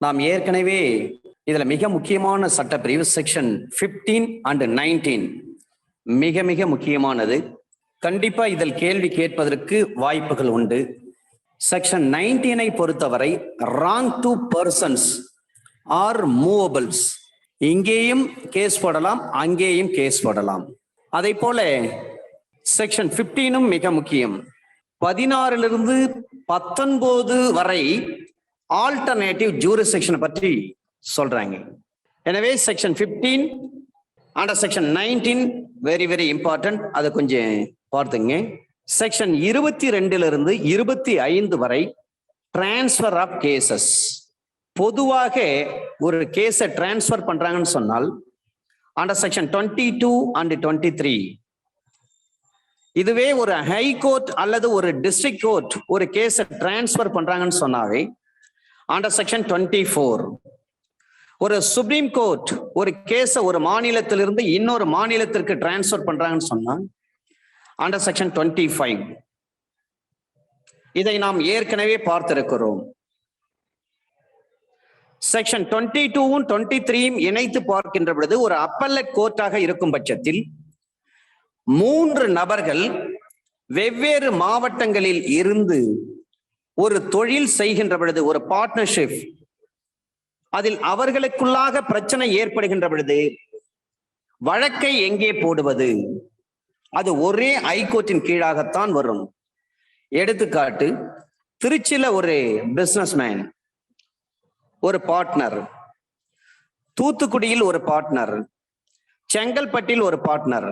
நாம் ஏற்கனவே இதுல மிக முக்கியமான சட்டப்பிரிவு செக்ஷன் 15 and 19 மிக மிக முக்கியமானது. கண்டிப்பா இதில் கேள்வி கேட்பதற்கு வாய்ப்புகள் உண்டு. செக்ஷன் 19 பொறுத்தவரை wrong to persons ஆர் மூவபிள்ஸ், இங்கேயும் கேஸ் போடலாம், அங்கேயும் கேஸ் போடலாம். அதை போல செக்ஷன் 15 மிக முக்கியம். 16 19 வரை ஆல்டர்னேட்டிவ் ஜூரிஸ்டிக்ஷன் பற்றி சொல்றாங்க. எனவே section 15 and section 19 very very important. அதை கொஞ்சம் பார்த்துங்க. செக்ஷன் 22 25 வரை டிரான்ஸ்பர் ஆஃப் கேசஸ். பொதுவாக ஒரு கேஸை டிரான்ஸ்பர் பண்றாங்கன்னு சொன்னால் அண்டர் செக்ஷன் 22 and 23, இதுவே ஒரு ஹை கோர்ட் அல்லது ஒரு டிஸ்ட்ரிக்ட் கோர்ட் ஒரு கேஸை டிரான்ஸ்பர் பண்றாங்கன்னு சொன்னாவே அண்டர் செக்ஷன் 24, ஒரு சுப்ரீம் கோர்ட் ஒரு கேஸை ஒரு மாநிலத்திலிருந்து இன்னொரு மாநிலத்திற்கு டிரான்ஸ்பர் பண்றாங்கன்னு சொன்னா அண்டர் செக்ஷன் 25. இதை நாம் ஏற்கனவே பார்த்திருக்கிறோம். செக்ஷன் 22 23 இணைத்து பார்க்கின்ற பொழுது ஒரு அப்பல்லட் கோர்ட்டாக இருக்கும் பட்சத்தில் 3 நபர்கள் வெவ்வேறு மாவட்டங்களில் இருந்து ஒரு தொழில் செய்கின்ற பொழுது, ஒரு பார்ட்னர்ஷிப், அதில் அவர்களுக்குள்ளாக பிரச்சனை ஏற்படுகின்ற பொழுது வழக்கை எங்கே போடுவது? அது ஒரே ஹைகோர்ட்டின் கீழாகத்தான் வரும். எடுத்துக்காட்டு, திருச்சியில ஒரு பிசினஸ்மேன் ஒரு பார்ட்னர், தூத்துக்குடியில் ஒரு பார்ட்னர், செங்கல்பட்டில் ஒரு பார்ட்னர்,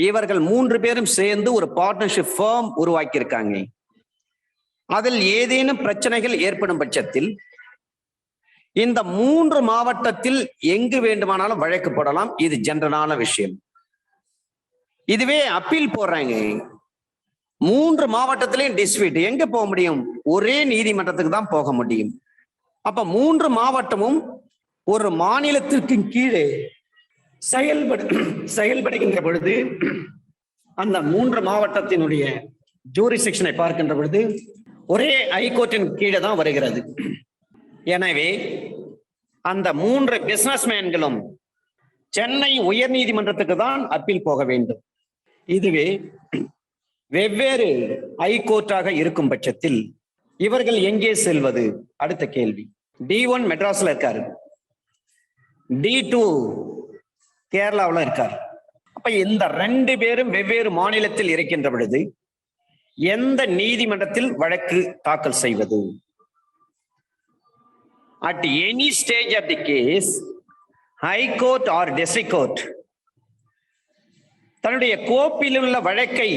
இவர்கள் 3 பேரும் சேர்ந்து ஒரு பார்ட்னர்ஷிப் ஃபார்ம் உருவாக்கியிருக்காங்க. அதில் ஏதேனும் பிரச்சனைகள் ஏற்படும் பட்சத்தில் இந்த 3 மாவட்டத்தில் எங்கு வேண்டுமானாலும் வழக்கு போடலாம். இது ஜெனரலான விஷயம். இதுவே அப்பீல் போடுறாங்க, 3 மாவட்டத்திலையும் டிஸ்பியூட், எங்க போக முடியும்? ஒரே நீதிமன்றத்துக்கு தான் போக முடியும். அப்ப 3 மாவட்டமும் ஒரு மாநிலத்திற்கு கீழே செயல்படுகின்ற பொழுது அந்த 3 மாவட்டத்தினுடைய ஜூரிஸ்டிக்ஷனை பார்க்கின்ற பொழுது ஒரே ஹைகோர்ட்டின் கீழே தான் வருகிறது. எனவே அந்த 3 பிசினஸ்மேன்களும் சென்னை உயர் நீதிமன்றத்துக்கு தான் அப்பீல் போக வேண்டும். இதுவே வெவ்வேறு ஹைகோர்ட்டாக இருக்கும் பட்சத்தில் இவர்கள் எங்கே செல்வது? அடுத்த கேள்வி. D1 மெட்ராஸ்ல இருக்காரு, D2 கேரளாவில் இருக்காரு. அப்ப இந்த 2 பேரும் வெவ்வேறு மாநிலத்தில் இருக்கின்ற பொழுது எந்த நீதிமன்றத்தில் வழக்கு தாக்கல் செய்வது? At any stage of the case, High Court or District Court தன்னுடைய கோப்பில் உள்ள வழக்கை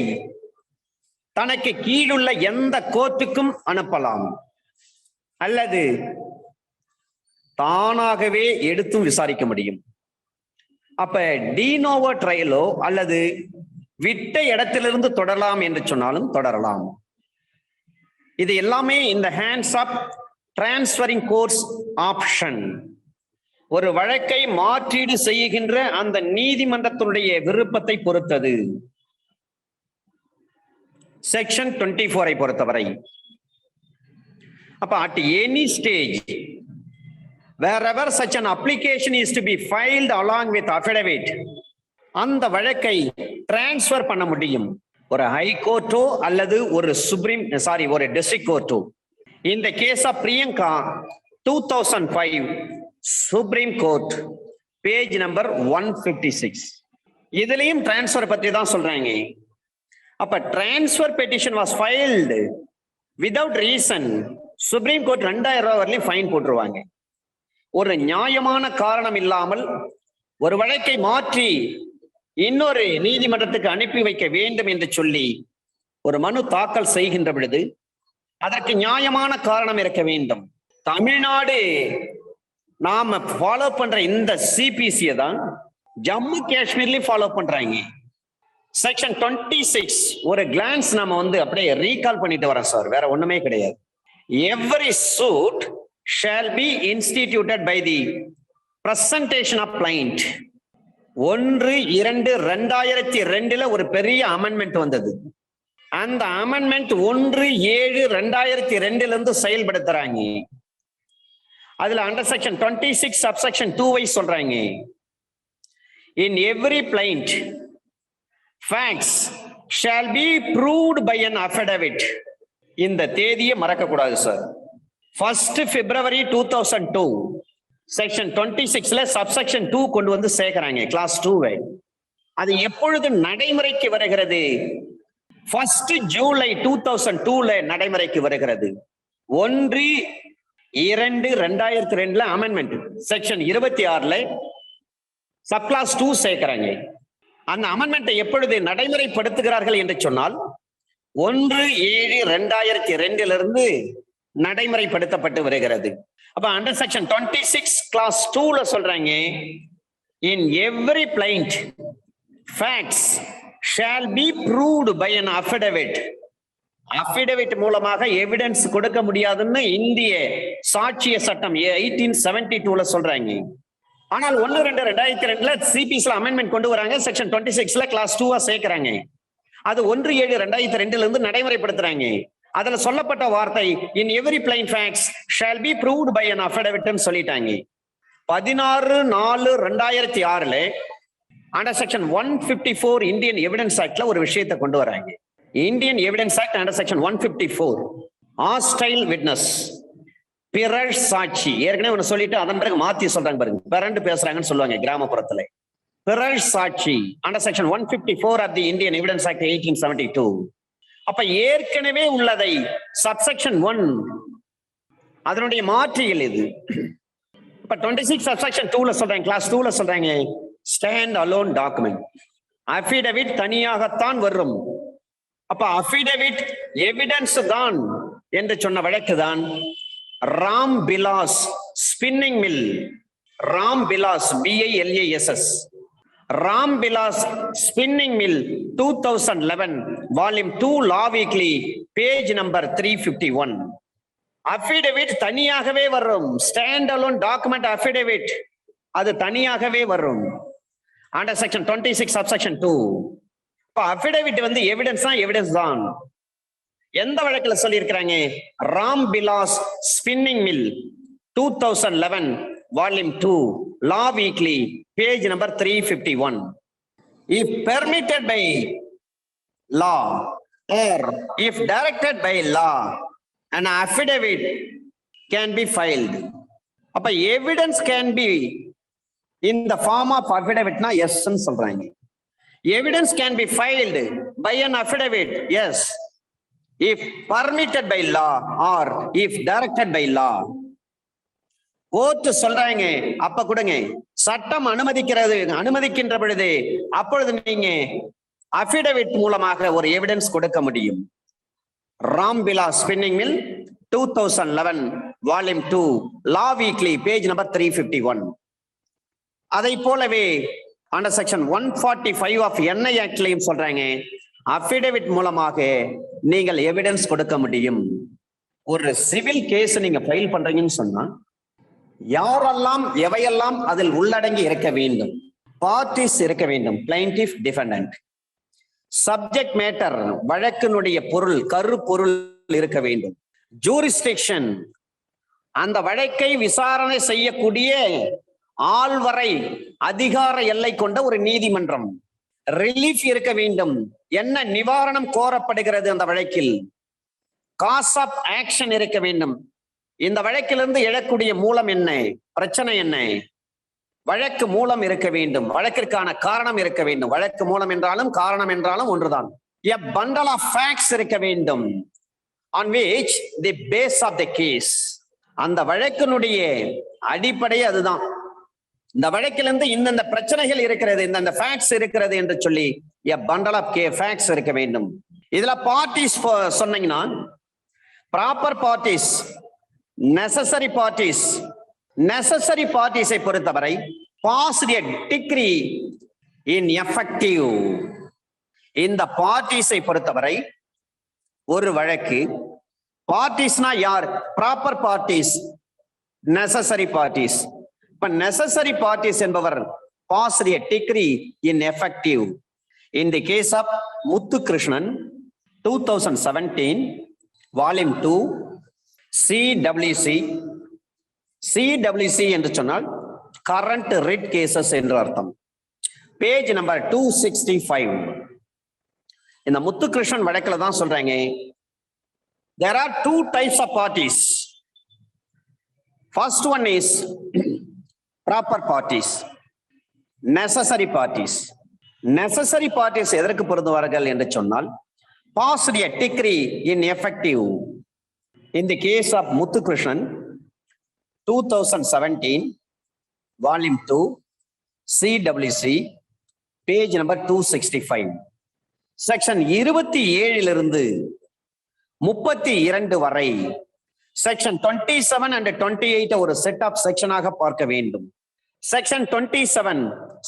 தனக்கு கீழுள்ள எந்த கோர்ட்டுக்கும் அனுப்பலாம், அல்லது தானாகவே எடுத்தும் விசாரிக்க முடியும். அப்ப டினோவோ ட்ரையலோ அல்லது விட்ட இடத்திலிருந்து தொடரலாம் என்று சொன்னாலும் தொடரலாம். இது எல்லாமே இந்த hands of transferring courts option. ஒரு வழக்கை மாற்றீடு செய்கின்ற அந்த நீதிமன்றத்தினுடைய விருப்பத்தை பொறுத்தது. செக்ஷன் 24 பொறுத்தவரை அப்ப at any stage wherever such an application is to be filed along with affidavit, அந்த வழக்கை டிரான்ஸ்பர் பண்ண முடியும். ஒரு ஹை கோர்ட்டோ அல்லது ஒரு ஒரு டிஸ்ட்ரிக்ட் கோர்ட்டோ. இந்த case of Priyanka 2005 supreme court, page number 156. இதுலயும் டிரான்ஸ்பர் பற்றி தான் சொல்றாங்க. அப்ப transfer petition was filed without reason. Supreme court 2000 ரூபாய் வரையிலும் ஃபைன் போட்டுருவாங்க. ஒரு நியாயமான காரணம் இல்லாமல் ஒரு வழக்கை மாற்றி இன்னொரு நீதிமன்றத்துக்கு அனுப்பி வைக்க வேண்டும் என்று சொல்லி ஒரு மனு தாக்கல் செய்கின்ற பொழுது அதற்கு நியாயமான காரணம் இருக்க வேண்டும். தமிழ்நாடு நாம ஃபாலோ பண்ற இந்த சிபிசியை தான் ஜம்மு காஷ்மீர்லயும் ஃபாலோ பண்றாங்க. செக்ஷன் 26 ஒரு கிளான்ஸ் நாம அப்படியே ரீகால் பண்ணிட்டு வரோம் சார், வேற ஒண்ணுமே கிடையாது. Every suit shall be instituted by the presentation of plaint. 1/2/2002 ஒரு பெரிய அமெண்ட்மெண்ட் வந்தது. அந்த அமெண்ட்மெண்ட் 1/7/2002 செயல்படுத்துறாங்க. அதுல அண்டர் செக்ஷன் 26 சப்செக்ஷன் 2 சொல்றாங்க. In every plaint, facts shall be proved by an affidavit. இந்த தேதியை மறக்க கூடாது சார். 1st February 2002 செக்ஷன் 26ல சப்செக்ஷன் 2 கொண்டு வந்து சேர்க்கிறாங்க கிளாஸ் 2. அது எப்பொழுது நடைமுறைக்கு வருகிறது? 1st July 2002ல நடைமுறைக்கு வருகிறது. 1/2/2002ல அமெண்ட்மெண்ட் செக்ஷன் 26ல சப் கிளாஸ் 2 சேர்க்கிறாங்க. அந்த அமெண்ட்மெண்ட்டை எப்பொழுது நடைமுறைப்படுத்துகிறார்கள் என்று சொன்னால் 1/7/2002 நடைமுறைப்படுத்தப்பட்டு வருகிறது. அப்ப அண்டர் செக்ஷன் 26 கிளாஸ் 2ல சொல்றாங்க, in every plaint facts shall be proved by an affidavit. Affidavit மூலமாக எவிடன்ஸ் கொடுக்க முடியாதுன்னு இந்திய சாட்சிய சட்டம் 1872ல சொல்றாங்க. ஆனால் 1/2/2002ல சிபிஸ்ல அமெண்ட்மெண்ட் கொண்டு வராங்க. செக்ஷன் 26ல கிளாஸ் 2 சேர்க்கிறாங்க. அது 1/7/2002ல இருந்து நடைமுறைப்படுத்துறாங்க. அதுல சொல்லப்பட்ட வார்த்தை in every plain facts shall be proved by an affidavit ன்னு சொல்லிட்டாங்க. 16/4/2006ல அண்டர் செக்ஷன் 154 இந்தியன் எவிடன்ஸ் ஆக்ட்ல ஒரு விஷயத்தை கொண்டு வராங்க. Indian evidence act under section 154 hostile witness, பிறர் சாட்சி. ஏற்கனவே ஒன்னு சொல்லிட்டு அதன் பிறகு மாத்தி சொல்றாங்க பாருங்க, பிறண்டு பேசுறாங்கன்னு சொல்லுவாங்க கிராமப்புறத்துல. பிறர் சாட்சி under section 154 of the Indian evidence act 1872. அப்ப ஏற்கனவே உள்ளதை சப்செக்ஷன் 1 அதனுடைய மாற்றியல் இது. இப்ப 26 சப்செக்ஷன் 2ல சொல்றாங்க, கிளாஸ் 2ல சொல்றாங்க, ஸ்டாண்ட் அலோன் டாக்குமெண்ட். அஃபிடவிட் தனியாகத்தான் வரும். அப்ப அஃபிடவிட் எவிடன்ஸ் தான் என்று சொன்ன வழக்கு தான் Ram Bilas spinning mill. Ram Bilas BILASS Ram Bilas spinning mill 2011 volume 2 law weekly page number 351. Affidavit தனியாகவே வரும். ஸ்டாண்ட் அலோன் டாக்குமெண்ட் அஃபிடவிட் அது தனியாகவே வரும் அண்டர் செக்ஷன் 26 சப்செக்ஷன் 2. இப்ப அஃபிடவிட் வந்து எவிடன்ஸ் தான், எவிடன்ஸ் தான். எந்த வழக்குல சொல்லி இருக்கிறாங்க? Ram Bilas spinning mill 2011 volume 2 law weekly page number 351. If permitted by law or if directed by law, an affidavit can be filed. அப்ப evidence can be in the form of affidavit na yes ன்னு சொல்றாங்க. Evidence can be filed by an affidavit, yes, if permitted by law or if directed by law. Court சொல்றாங்க அப்ப கொடுங்க, சட்டம் அனுமதிக்கின்ற பொழுது அப்பொழுது நீங்க அஃபிடவிட் மூலமாக ஒரு எவிடன்ஸ் கொடுக்க முடியும். Ram Bilas spinning mill 2011 volume 2 law weekly page number 351. அதை போலவே அண்டர் செக்ஷன் 145 ஆஃப் NI ஆக்ட்லயும் சொல்றாங்க, அஃபிடவிட் மூலமாக நீங்கள் எவிடன்ஸ் கொடுக்க முடியும். ஒரு சிவில் கேஸ் நீங்க ஃபைல் பண்றீங்கன்னு சொன்னா யாரெல்லாம் எவையெல்லாம் அதில் உள்ளடங்கி இருக்க வேண்டும்? பார்ட்டிஸ் இருக்க வேண்டும், பிளைன்டிஃப், டிஃபெண்டன்ட். சப்ஜெக்ட் மேட்டர் வழக்கினுடைய பொருள், கருப்பொருள் இருக்க வேண்டும். ஜூரிஸ்டிக்ஷன் அந்த வழக்கை விசாரணை செய்யக்கூடிய ஆள்வரை அதிகார எல்லை கொண்ட ஒரு நீதிமன்றம். ரிலீஃப் இருக்க வேண்டும், என்ன நிவாரணம் கோரப்படுகிறது அந்த வழக்கில். காஸ் ஆஃப் ஆக்ஷன் இருக்க வேண்டும், இந்த வழக்கிலிருந்து எழக்கூடிய மூலம் என்ன, பிரச்சனை என்ன, வழக்கு மூலம் இருக்க வேண்டும், வழக்கிற்கான காரணம் இருக்க வேண்டும். வழக்கு மூலம் என்றாலும் காரணம் என்றாலும் ஒன்றுதான். A bundle of facts இருக்க வேண்டும் on which the base of the case. அந்த வழக்கினுடைய அடிப்படை அதுதான். இந்த வழக்கிலிருந்து இந்த பிரச்சனைகள் இருக்கிறது, இந்த ஃபேக்ட்ஸ் இருக்கிறது என்று சொல்லி a bundle of facts இருக்க வேண்டும். இதுல பார்ட்டிஸ் சொன்னீங்கன்னா proper parties, necessary parties. Necessary பார்ட்டிஸை பொறுத்தவரை passed a decree in effective. இந்த பார்ட்டிஸை பொறுத்தவரை ஒரு வழக்கு பார்ட்டிஸ்னா யார்? Proper parties, necessary parties. இப்ப நெசசரி பார்ட்டிஸ் என்பவர் past a decree in effective. In the case of Muthukrishnan 2017 volume 2 CWC CWC என்று சொன்னால் current writ cases என்று அர்த்தம். Page number 265. இந்த முத்துகிருஷ்ணன் வழக்குல தான் சொல்றாங்க, there are two types of parties. First one is proper parties, necessary parties. Necessary parties எதற்கு பொருந்துவார்கள் என்று சொன்னால், passed a decree in effective. In the case of Muthukrishnan, 2017, volume 2, CWC, page number 265. Section 27 32 வரை section 27 and 28 ஒரு set of செக்ஷனாக பார்க்க வேண்டும். Section 27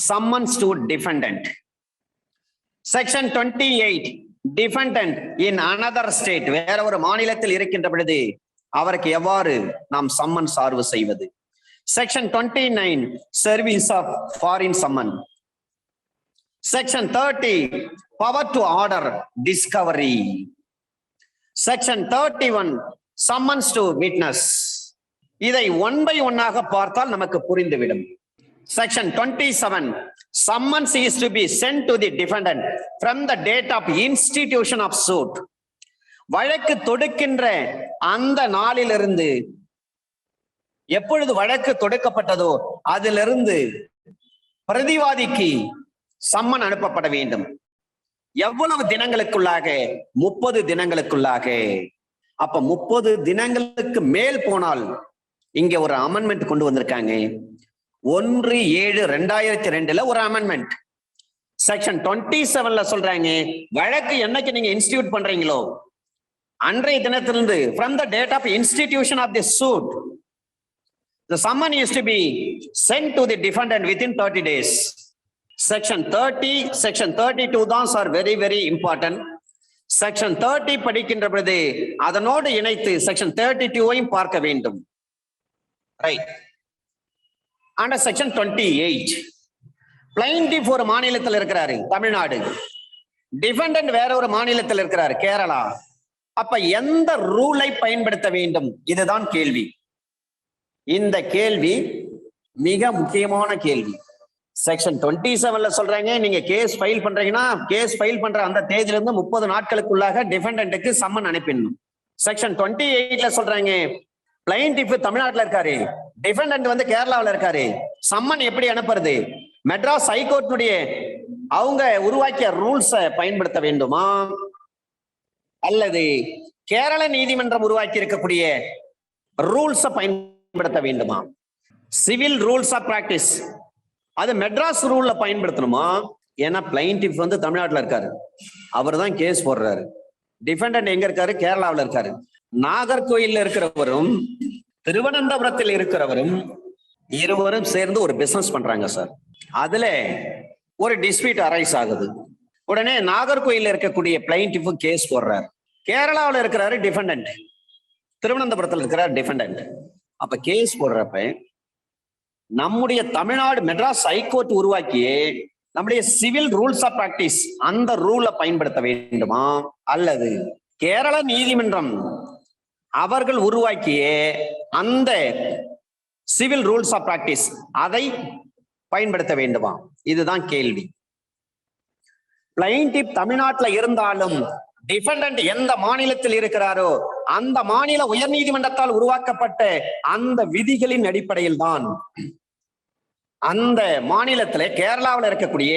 summons to defendant. Section 28 defendant in another state, வேற ஒரு மாநிலத்தில் இருக்கின்ற பொழுது அவருக்கு எவ்வாறு நாம் சம்மன் சார்பு செய்வது. Section 29 service of foreign summon. Section 30 power to order discovery. Section 31 summons to witness. இதை ஒன் பை ஒன்னாக பார்த்தால் நமக்கு புரிந்துவிடும். Section 27 summons is to be sent to the defendant from the date of institution of suit. வழக்கு தொடுக்கின்ற அந்த நாளிலிருந்து, எப்பொழுது வழக்கு தொடுக்கப்பட்டதோ அதிலிருந்து பிரதிவாதிக்கு சம்மன் அனுப்பப்பட வேண்டும். எவ்வளவு தினங்களுக்குள்ளாக? 30 தினங்களுக்குள்ளாக. அப்ப 30 தினங்களுக்கு மேல் போனால் இங்க ஒரு அமெண்ட்மெண்ட் கொண்டு வந்திருக்காங்க. 1/7/2002 ஒரு அமெண்ட்மெண்ட். செக்ஷன் 27 சொல்றாங்க, வழக்கு என்னைக்கு நீங்க இன்ஸ்டிடியூட் பண்றீங்களோ அன்றைய தினத்திலிருந்து from the date of institution of the suit, the summon is to be sent to the defendant within 30 days. Section 30, section 32 தான் sir very very important. Section 30 படிக்கின்ற பொழுது அதனோடு இணைத்து செக்ஷன் 32ஐயும் பார்க்க வேண்டும். ரைட். அண்டர் செக்ஷன் 28, பிளைன்டிஃப் ஒரு மாநிலத்தில் இருக்கிறாரு, தமிழ்நாடு. டிஃபெண்டன்ட் வேற ஒரு மாநிலத்தில் இருக்கிறார், கேரளா. அப்ப எந்த ரூலை பயன்படுத்த வேண்டும்? இதுதான் கேள்வி. இந்த கேள்வி மிக முக்கியமான கேள்வி. செக்ஷன் 27 சொல்றாங்க, நீங்க கேஸ் ஃபைல் பண்றீங்கன்னா கேஸ் ஃபைல் பண்ற அந்த தேதியில இருந்து 30 நாட்களுக்குள்ளாக டிஃபெண்டன்ட்டுக்கு சம்மன் அனுப்பிடணும். செக்ஷன் 28 சொல்றாங்க, பிளைன்டிஃப் தமிழ்நாட்டில் இருக்காரு, டிஃபெண்டன்ட் வந்து கேரளாவில் இருக்காரு, சம்மன் எப்படி அனுப்புறது? மெட்ராஸ் ஹைகோர்ட்டுடைய அவங்க உருவாக்கிய ரூல்ஸை பயன்படுத்த வேண்டுமா, அல்லது கேரள நீதிமன்றம் உருவாக்கி இருக்கக்கூடிய ரூல்ஸை பயன்படுத்த வேண்டுமா? சிவில் ரூல்ஸ் ஆஃப் பிராக்டிஸ் அது மெட்ராஸ் ரூல்ல பயன்படுத்தணுமா? ஏன்னா பிளைன்டிஃப் வந்து தமிழ்நாட்டில் இருக்காரு, அவர் தான் கேஸ் போடுறாரு. டிஃபெண்டன்ட் எங்க இருக்காரு? கேரளாவில் இருக்காரு. நாகர்கோயில்ல இருக்கிறவரும் திருவனந்தபுரத்தில் இருக்கிறவரும் இருவரும் சேர்ந்து ஒரு பிசினஸ் பண்றாங்க சார். அதுல ஒரு டிஸ்பியூட் அரைஸ் ஆகுது. உடனே நாகர்கோயில்ல இருக்கக்கூடிய பிளைன்டிஃப் கேஸ் போடுறாரு. கேரளாவில் இருக்கிறாரு டிஃபெண்டன்ட், திருவனந்தபுரத்தில் இருக்கிறார் டிஃபெண்டன்ட். அப்ப கேஸ் போடுறப்ப நம்முடைய தமிழ்நாடு மெட்ராஸ் ஹைகோர்ட் உருவாக்கிய நம்முடைய சிவில் ரூல்ஸ் ஆஃப் பிராக்டிஸ் அந்த ரூலை பயன்படுத்த வேண்டுமா, அல்லது கேரள நீதிமன்றம் அவர்கள் உருவாக்கிய அந்த சிவில் ரூல்ஸ் ஆஃப் பிராக்டிஸ் அதை பயன்படுத்த வேண்டுமா? இதுதான் கேள்வி. பிளைன்டிஃப் தமிழ்நாட்டில் இருந்தாலும் டிஃபெண்டன்ட் எந்த மாநிலத்தில் இருக்கிறாரோ அந்த மாநில உயர் நீதிமன்றத்தால் உருவாக்கப்பட்ட அந்த விதிகளின் அடிப்படையில் தான் அந்த மாநிலத்துல கேரளாவில் இருக்கக்கூடிய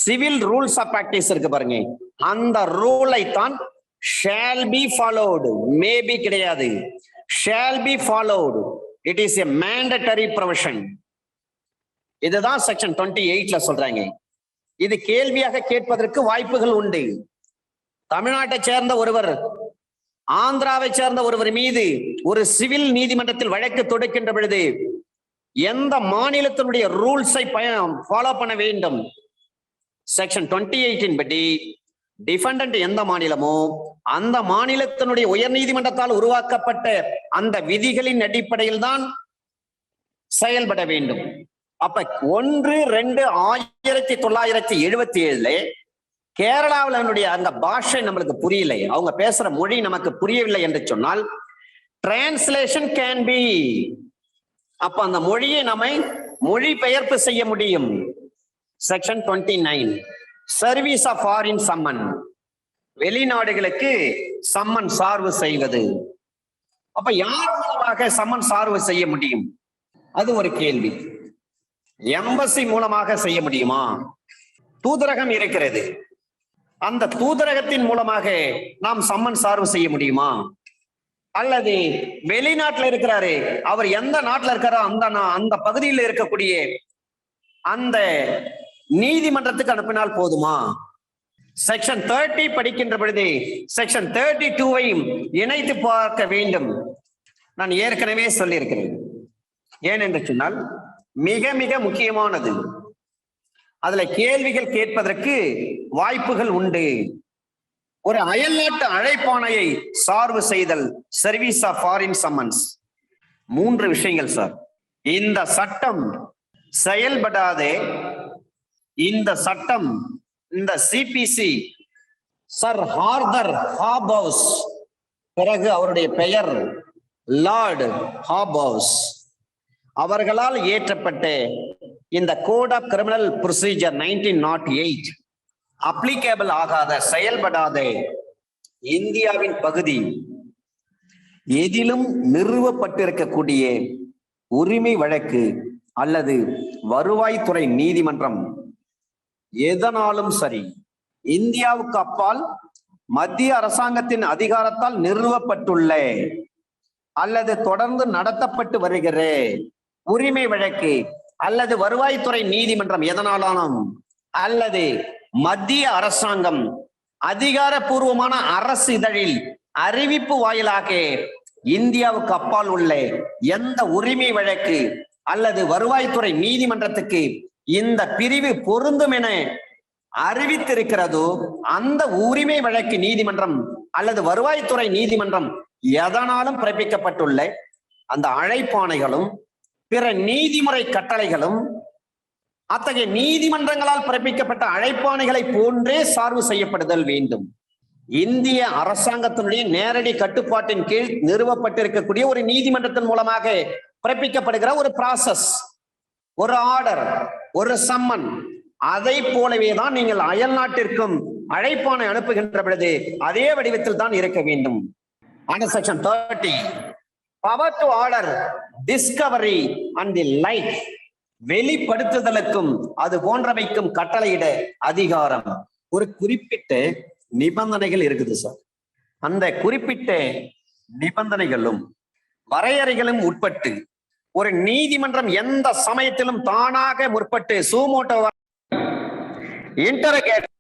சிவில் ரூல்ஸ் ஆஃப் பிராக்டிஸ் இருக்கு பாருங்க, அந்த ரூலை தான் shall be followed, maybe கிடையாது, shall be followed, it is a mandatory provision. இதுதான் செக்ஷன் 28 சொல்றாங்க. இது கேள்வியாக கேட்பதற்கு வாய்ப்புகள் உண்டு. தமிழ்நாட்டை சேர்ந்த ஒருவர் ஆந்திராவை சேர்ந்த ஒருவர் மீது ஒரு சிவில் நீதிமன்றத்தில் வழக்கு தொடுக்கின்ற பொழுது எந்த மாநிலத்தினுடைய ரூல்ஸை ஃபாலோ பண்ண வேண்டும்? செக்ஷன் 28 படி டிஃபெண்டன்ட் எந்த மாநிலமோ அந்த மாநிலத்தினுடைய உயர் நீதிமன்றத்தால் உருவாக்கப்பட்ட அந்த விதிகளின் அடிப்படையில் தான் செயல்பட வேண்டும். அப்ப 1/2/1977 கேரளாவினுடைய அந்த பாஷை நம்மளுக்கு புரியலை, அவங்க பேசுற மொழி நமக்கு புரியவில்லை என்று சொன்னால் டிரான்ஸ்லேஷன் கேன் பி, அப்ப அந்த மொழியை நம்மை மொழிபெயர்ப்பு செய்ய முடியும். Section 29 service of foreign summon, வெளிநாடுகளுக்கு சம்மன் சார்பு செய்வது. அப்ப யார் மூலமாக சம்மன் சார்பு செய்ய முடியும்? அது ஒரு கேள்வி. எம்பசி மூலமாக செய்ய முடியுமா? தூதரகம் இருக்கிறது, அந்த தூதரகத்தின் மூலமாக நாம் சம்மன் சார்பு செய்ய முடியுமா? அல்லது வெளிநாட்டுல இருக்கிறாரு, அவர் எந்த நாட்டுல இருக்காரோ அந்த பகுதியில் இருக்கக்கூடிய அந்த நீதிமன்றத்துக்கு அனுப்பினால் போதுமா? செக்ஷன் 30 படிக்கின்ற பொழுது செக்ஷன் 32வையும் இணைத்து பார்க்க வேண்டும். நான் ஏற்கனவே சொல்லியிருக்கிறேன். ஏனென்று சொன்னால் மிக மிக முக்கியமானது. அதுல கேள்விகள் கேட்பதற்கு வாய்ப்புகள் உண்டு. ஒரு அயல்நாட்டு அழைப்பாணையை சார்பு செய்தல், சர்வீஸ் ஆஃப் ஃபாரின் சம்மன்ஸ். 3 விஷயங்கள் சார். இந்த சட்டம் செயல்படாதே, இந்த சட்டம், இந்த சிபிசி சர் ஆர்தர் ஹாபவுஸ், பிறகு அவருடைய பெயர் லார்டு ஹாபவுஸ், அவர்களால் இயற்றப்பட்ட இந்த code of criminal procedure 1908 applicable ஆகாத, செயல்படாத இந்தியாவின் பகுதி எதிலும் நிறுவப்பட்டிருக்கக்கூடிய உரிமை வழக்கு அல்லது வருவாய்த்துறை நீதிமன்றம் எதனாலும் சரி, இந்தியாவுக்கு அப்பால் மத்திய அரசாங்கத்தின் அதிகாரத்தால் நிறுவப்பட்டுள்ள அல்லது தொடர்ந்து நடத்தப்பட்டு வருகிற உரிமை வழக்கு அல்லது வருவாய்த்துறை நீதிமன்றம் எதனாலும் அல்லது மத்திய அரசாங்கம் அதிகாரப்பூர்வமான அரசு இதழில் அறிவிப்பு வாயிலாக இந்தியாவுக்கு அப்பால் உள்ள எந்த உரிமை வழக்கு அல்லது வருவாய்த்துறை நீதிமன்றத்துக்கு இந்த பிரிவு பொருந்தும் என அறிவித்திருக்கிறதோ அந்த உரிமை வழக்கு நீதிமன்றம் அல்லது வருவாய்த்துறை நீதிமன்றம் எதனாலும் பிறப்பிக்கப்பட்டுள்ள அந்த அழைப்பாணைகளும் பிற நீதிமுறை கட்டளைகளும் அத்தகைய நீதிமன்றங்களால் பிறப்பிக்கப்பட்ட அழைப்பாணைகளை போன்றே சார்பு செய்யப்படுதல் வேண்டும். இந்திய அரசாங்கத்தினுடைய நேரடி கட்டுப்பாட்டின் கீழ் நிறுவப்பட்டிருக்கக்கூடிய ஒரு நீதிமன்றத்தின் மூலமாக பிறப்பிக்கப்படுகிற ஒரு ப்ராசஸ், ஒரு ஆர்டர், ஒரு சம்மன், அதை போலவே தான் நீங்கள் அயல் நாட்டிற்கும் அழைப்பாணை அனுப்புகின்ற பொழுது அதே வடிவத்தில் தான் இருக்க வேண்டும். Under section 30 power to order discovery and the like, வெளிப்படுத்துதலுக்கும் அது போன்றவைக்கும் கட்டளையிட அதிகாரம். ஒரு குறிப்பிட்ட நிபந்தனைகள் இருக்குது சார். அந்த குறிப்பிட்ட நிபந்தனைகளும் வரையறைகளும் உட்பட்டு ஒரு நீதிமன்றம் எந்த சமயத்திலும் தானாக முற்பட்டு சூமோட்டோ இன்டரோகேட்,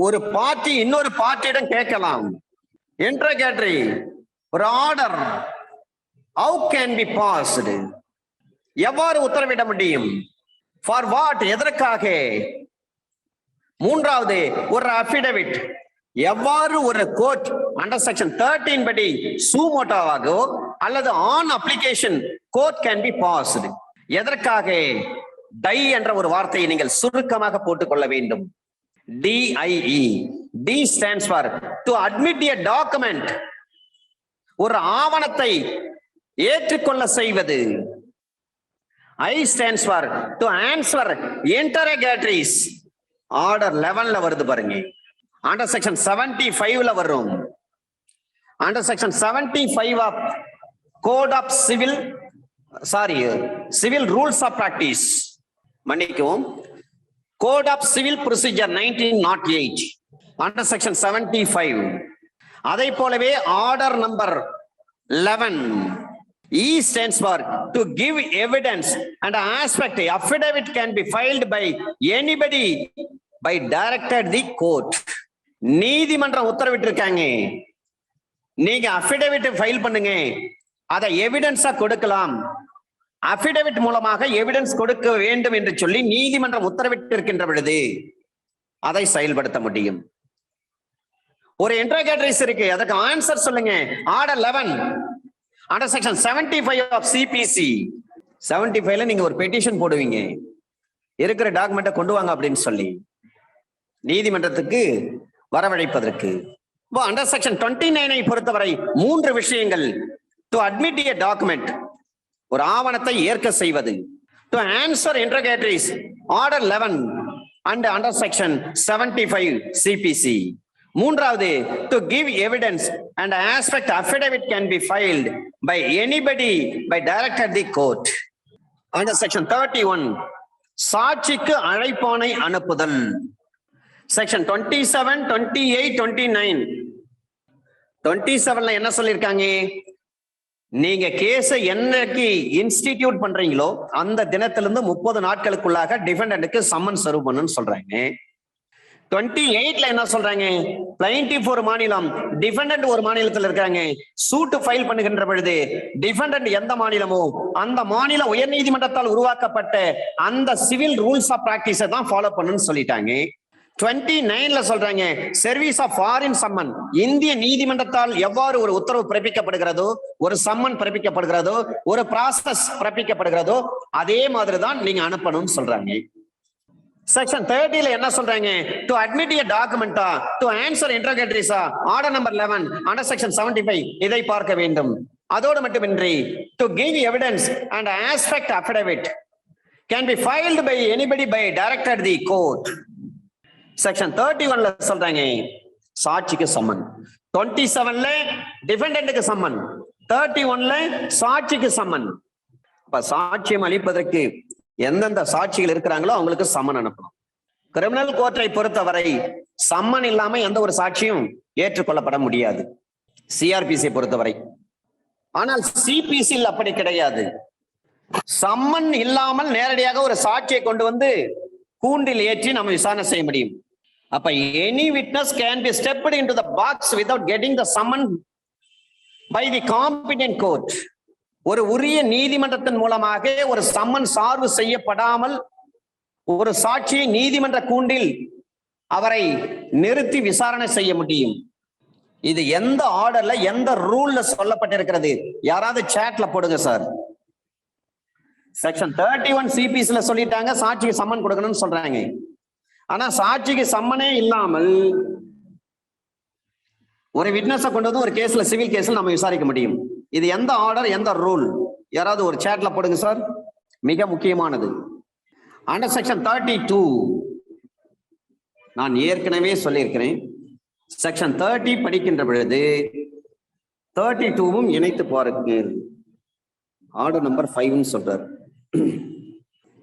ஒரு பார்ட்டி இன்னொரு பார்ட்டியிடம் கேட்கலாம். இன்டரோகேட்டரி, ஒரு order how can be passed, எவ்வாறு உத்தரவிட முடியும், for what, எதற்காக. மூன்றாவது, ஒரு அஃபிடவிட், எவ்வாறு ஒரு கோர்ட் அண்டர் செக்ஷன் 13 படி சூமோட்டோவாகவோ அல்லது on application court can be passed. எதற்காக? டை என்ற ஒரு வார்த்தையை நீங்கள் சுருக்கமாக போட்டுக்கொள்ள வேண்டும். DIE. D stands for to admit a document, ஒரு ஆவணத்தை ஏற்றுக்கொள்ள செய்வது. I stands for to answer interrogatories. Order 11ல வருது பாருங்க. அண்டர் செக்ஷன் 75ல வரும். Under section 75 of code of civil rules of practice, மன்னிக்கவும், code of civil procedure 1908 under section 75. அதை போலவே order number 11 E stands for to give evidence and aspect. Affidavit can be filed by anybody by directed the court. நீதிமன்றம் உத்தரவிட்டிருக்காங்க, நீங்க affidavit file பண்ணுங்க, அதை எவிடன்ஸா கொடுக்கலாம், affidavit மூலமாக evidence கொடுக்க வேண்டும் என்று சொல்லி நீதிமன்றம் உத்தரவிட்டிருக்கின்ற பொழுது அதை செயல்படுத்த முடியும். ஒரு இன்டரோகேட்டரிஸ் இருக்கு, அதுக்கு ஆன்சர் சொல்லுங்க. Order 11 under section 75 of CPC. 75ல நீங்க ஒரு பெட்டிஷன் போடுவீங்க, இருக்கிற டாக்குமெண்ட்டை கொண்டு வாங்க அப்படின்னு சொல்லி நீதிமன்றத்துக்கு வரவழைப்பதற்கு. அண்டர் செக்ஷன் 29 பொறுத்தவரை 3 விஷயங்கள். டு அட்மிட் எ டாக்குமெண்ட், ஒரு ஆவணத்தை ஏற்க செய்வது. To answer interrogatories, order 11 and under section 75 CPC. மூன்றாவது, to give evidence and aspect affidavit can be filed by anybody by direct at the court. Under section 31, சாட்சிக்கு அழைப்பானை அனுப்புதல். Section 27, 28, 29. 27ல என்ன சொல்லிருக்காங்க? நீங்க கேஸ என்னைக்கு இன்ஸ்டிடியூட் பண்றீங்களோ அந்த தினத்திலிருந்து 30 நாட்களுக்குள்ளாக டிஃபெண்டன்ட்க்கு சம்மன் சர்வ் பண்ணுன்னு சொல்றாங்க. 28ல என்ன சொல்றாங்க? பிளைன்டிஃப் ஒரு மாநிலம், டிஃபெண்டன்ட் ஒரு மாநிலத்தில் இருக்காங்க. சூட் ஃபைல் பண்ணுகின்ற பொழுது டிஃபெண்டன்ட் எந்த மாநிலமோ அந்த மாநில உயர் நீதிமன்றத்தால் உருவாக்கப்பட்ட அந்த சிவில் ரூல்ஸ் ஆஃப் பிராக்டிஸை தான் ஃபாலோ பண்ணுன்னு சொல்லிட்டாங்க. 29ல சொல்றாங்க, சர்வீஸ் ஆஃப் ஃபாரின் சம்மன், இந்திய நீதிமன்றத்தால் எவ்வாறு ஒரு உத்தரவு பிறப்பிக்கப்படுகிறதோ, ஒரு சம்மன் பிறப்பிக்கப்படுகிறதோ, ஒரு ப்ராசஸ் பிறப்பிக்கப்படுகிறதோ அதே மாதிரி தான் நீங்க அனுப்பணும்னு சொல்றாங்க. செக்ஷன் 30ல என்ன சொல்றாங்க? டு அட்மிட் எ டாக்குமெண்டா, டு ஆன்சர் இன்டர்ரோகேட்டரிஸா, ஆர்டர் நம்பர் 11 அண்டர் செக்ஷன் 75 இதை பார்க்க வேண்டும். அதோடு மட்டுமின்றி to give evidence and aspect affidavit can be filed by anybody by direct at the court. Section 31ல சொல்றாங்க சாட்சிக்கு சம்மன், 27ல டிஃபெண்டன்ட்க்கு சம்மன், 31ல சாட்சிக்கு சம்மன். அப்ப சாட்சியம் அளிப்பதற்கு எந்தெந்த சாட்சிகள் இருக்கிறாங்களோ அவங்களுக்கு சம்மன் அனுப்பணும். கிரிமினல் கோர்ட்டை பொறுத்தவரை சம்மன் இல்லாம எந்த ஒரு சாட்சியும் ஏற்றுக்கொள்ளப்பட முடியாது சிஆர்பிசி பொறுத்தவரை. ஆனால் சிபிசி அப்படி கிடையாது. சம்மன் இல்லாமல் நேரடியாக ஒரு சாட்சியை கொண்டு வந்து கூண்டில் ஏற்றி நம்ம விசாரணை செய்ய முடியும். அப்ப any witness can be stepped into the box without getting the summon by the competent court. ஒரு உரிய நீதிமன்றத்தின் மூலமாக ஒரு சம்மன் சார்பு செய்யப்படாமல் ஒரு சாட்சியை நீதிமன்ற கூண்டில் அவரை நிறுத்தி விசாரணை செய்ய முடியும். இது எந்த ஆர்டர்ல எந்த ரூல்ல சொல்லப்பட்டிருக்கிறது? யாராவது சாட்ல போடுங்க சார். செக்ஷன் 31 சிபிசில சொல்லிட்டாங்க சாட்சிக்கு சம்மன் கொடுக்கணும்னு சொல்றாங்க. ஆனா சாட்சிக்கு சம்மனே இல்லாமல் ஒரு விட்னஸை கொண்டு வந்து ஒரு கேஸ்ல சிவில் கேஸ்ல நம்ம விசாரிக்க முடியும். இது எந்த ஆர்டர், எந்த ரூல்? யாராவது ஒரு சாட்ல போடுங்க சார். மிக முக்கியமானது. அண்டர் செக்ஷன் 32 நான் ஏற்கனவே சொல்லியிருக்கிறேன். செக்ஷன் 30 படிக்கின்ற பொழுது 32வும் இணைத்து பாருங்க. ஆர்டர் நம்பர் 5 சொல்றாரு.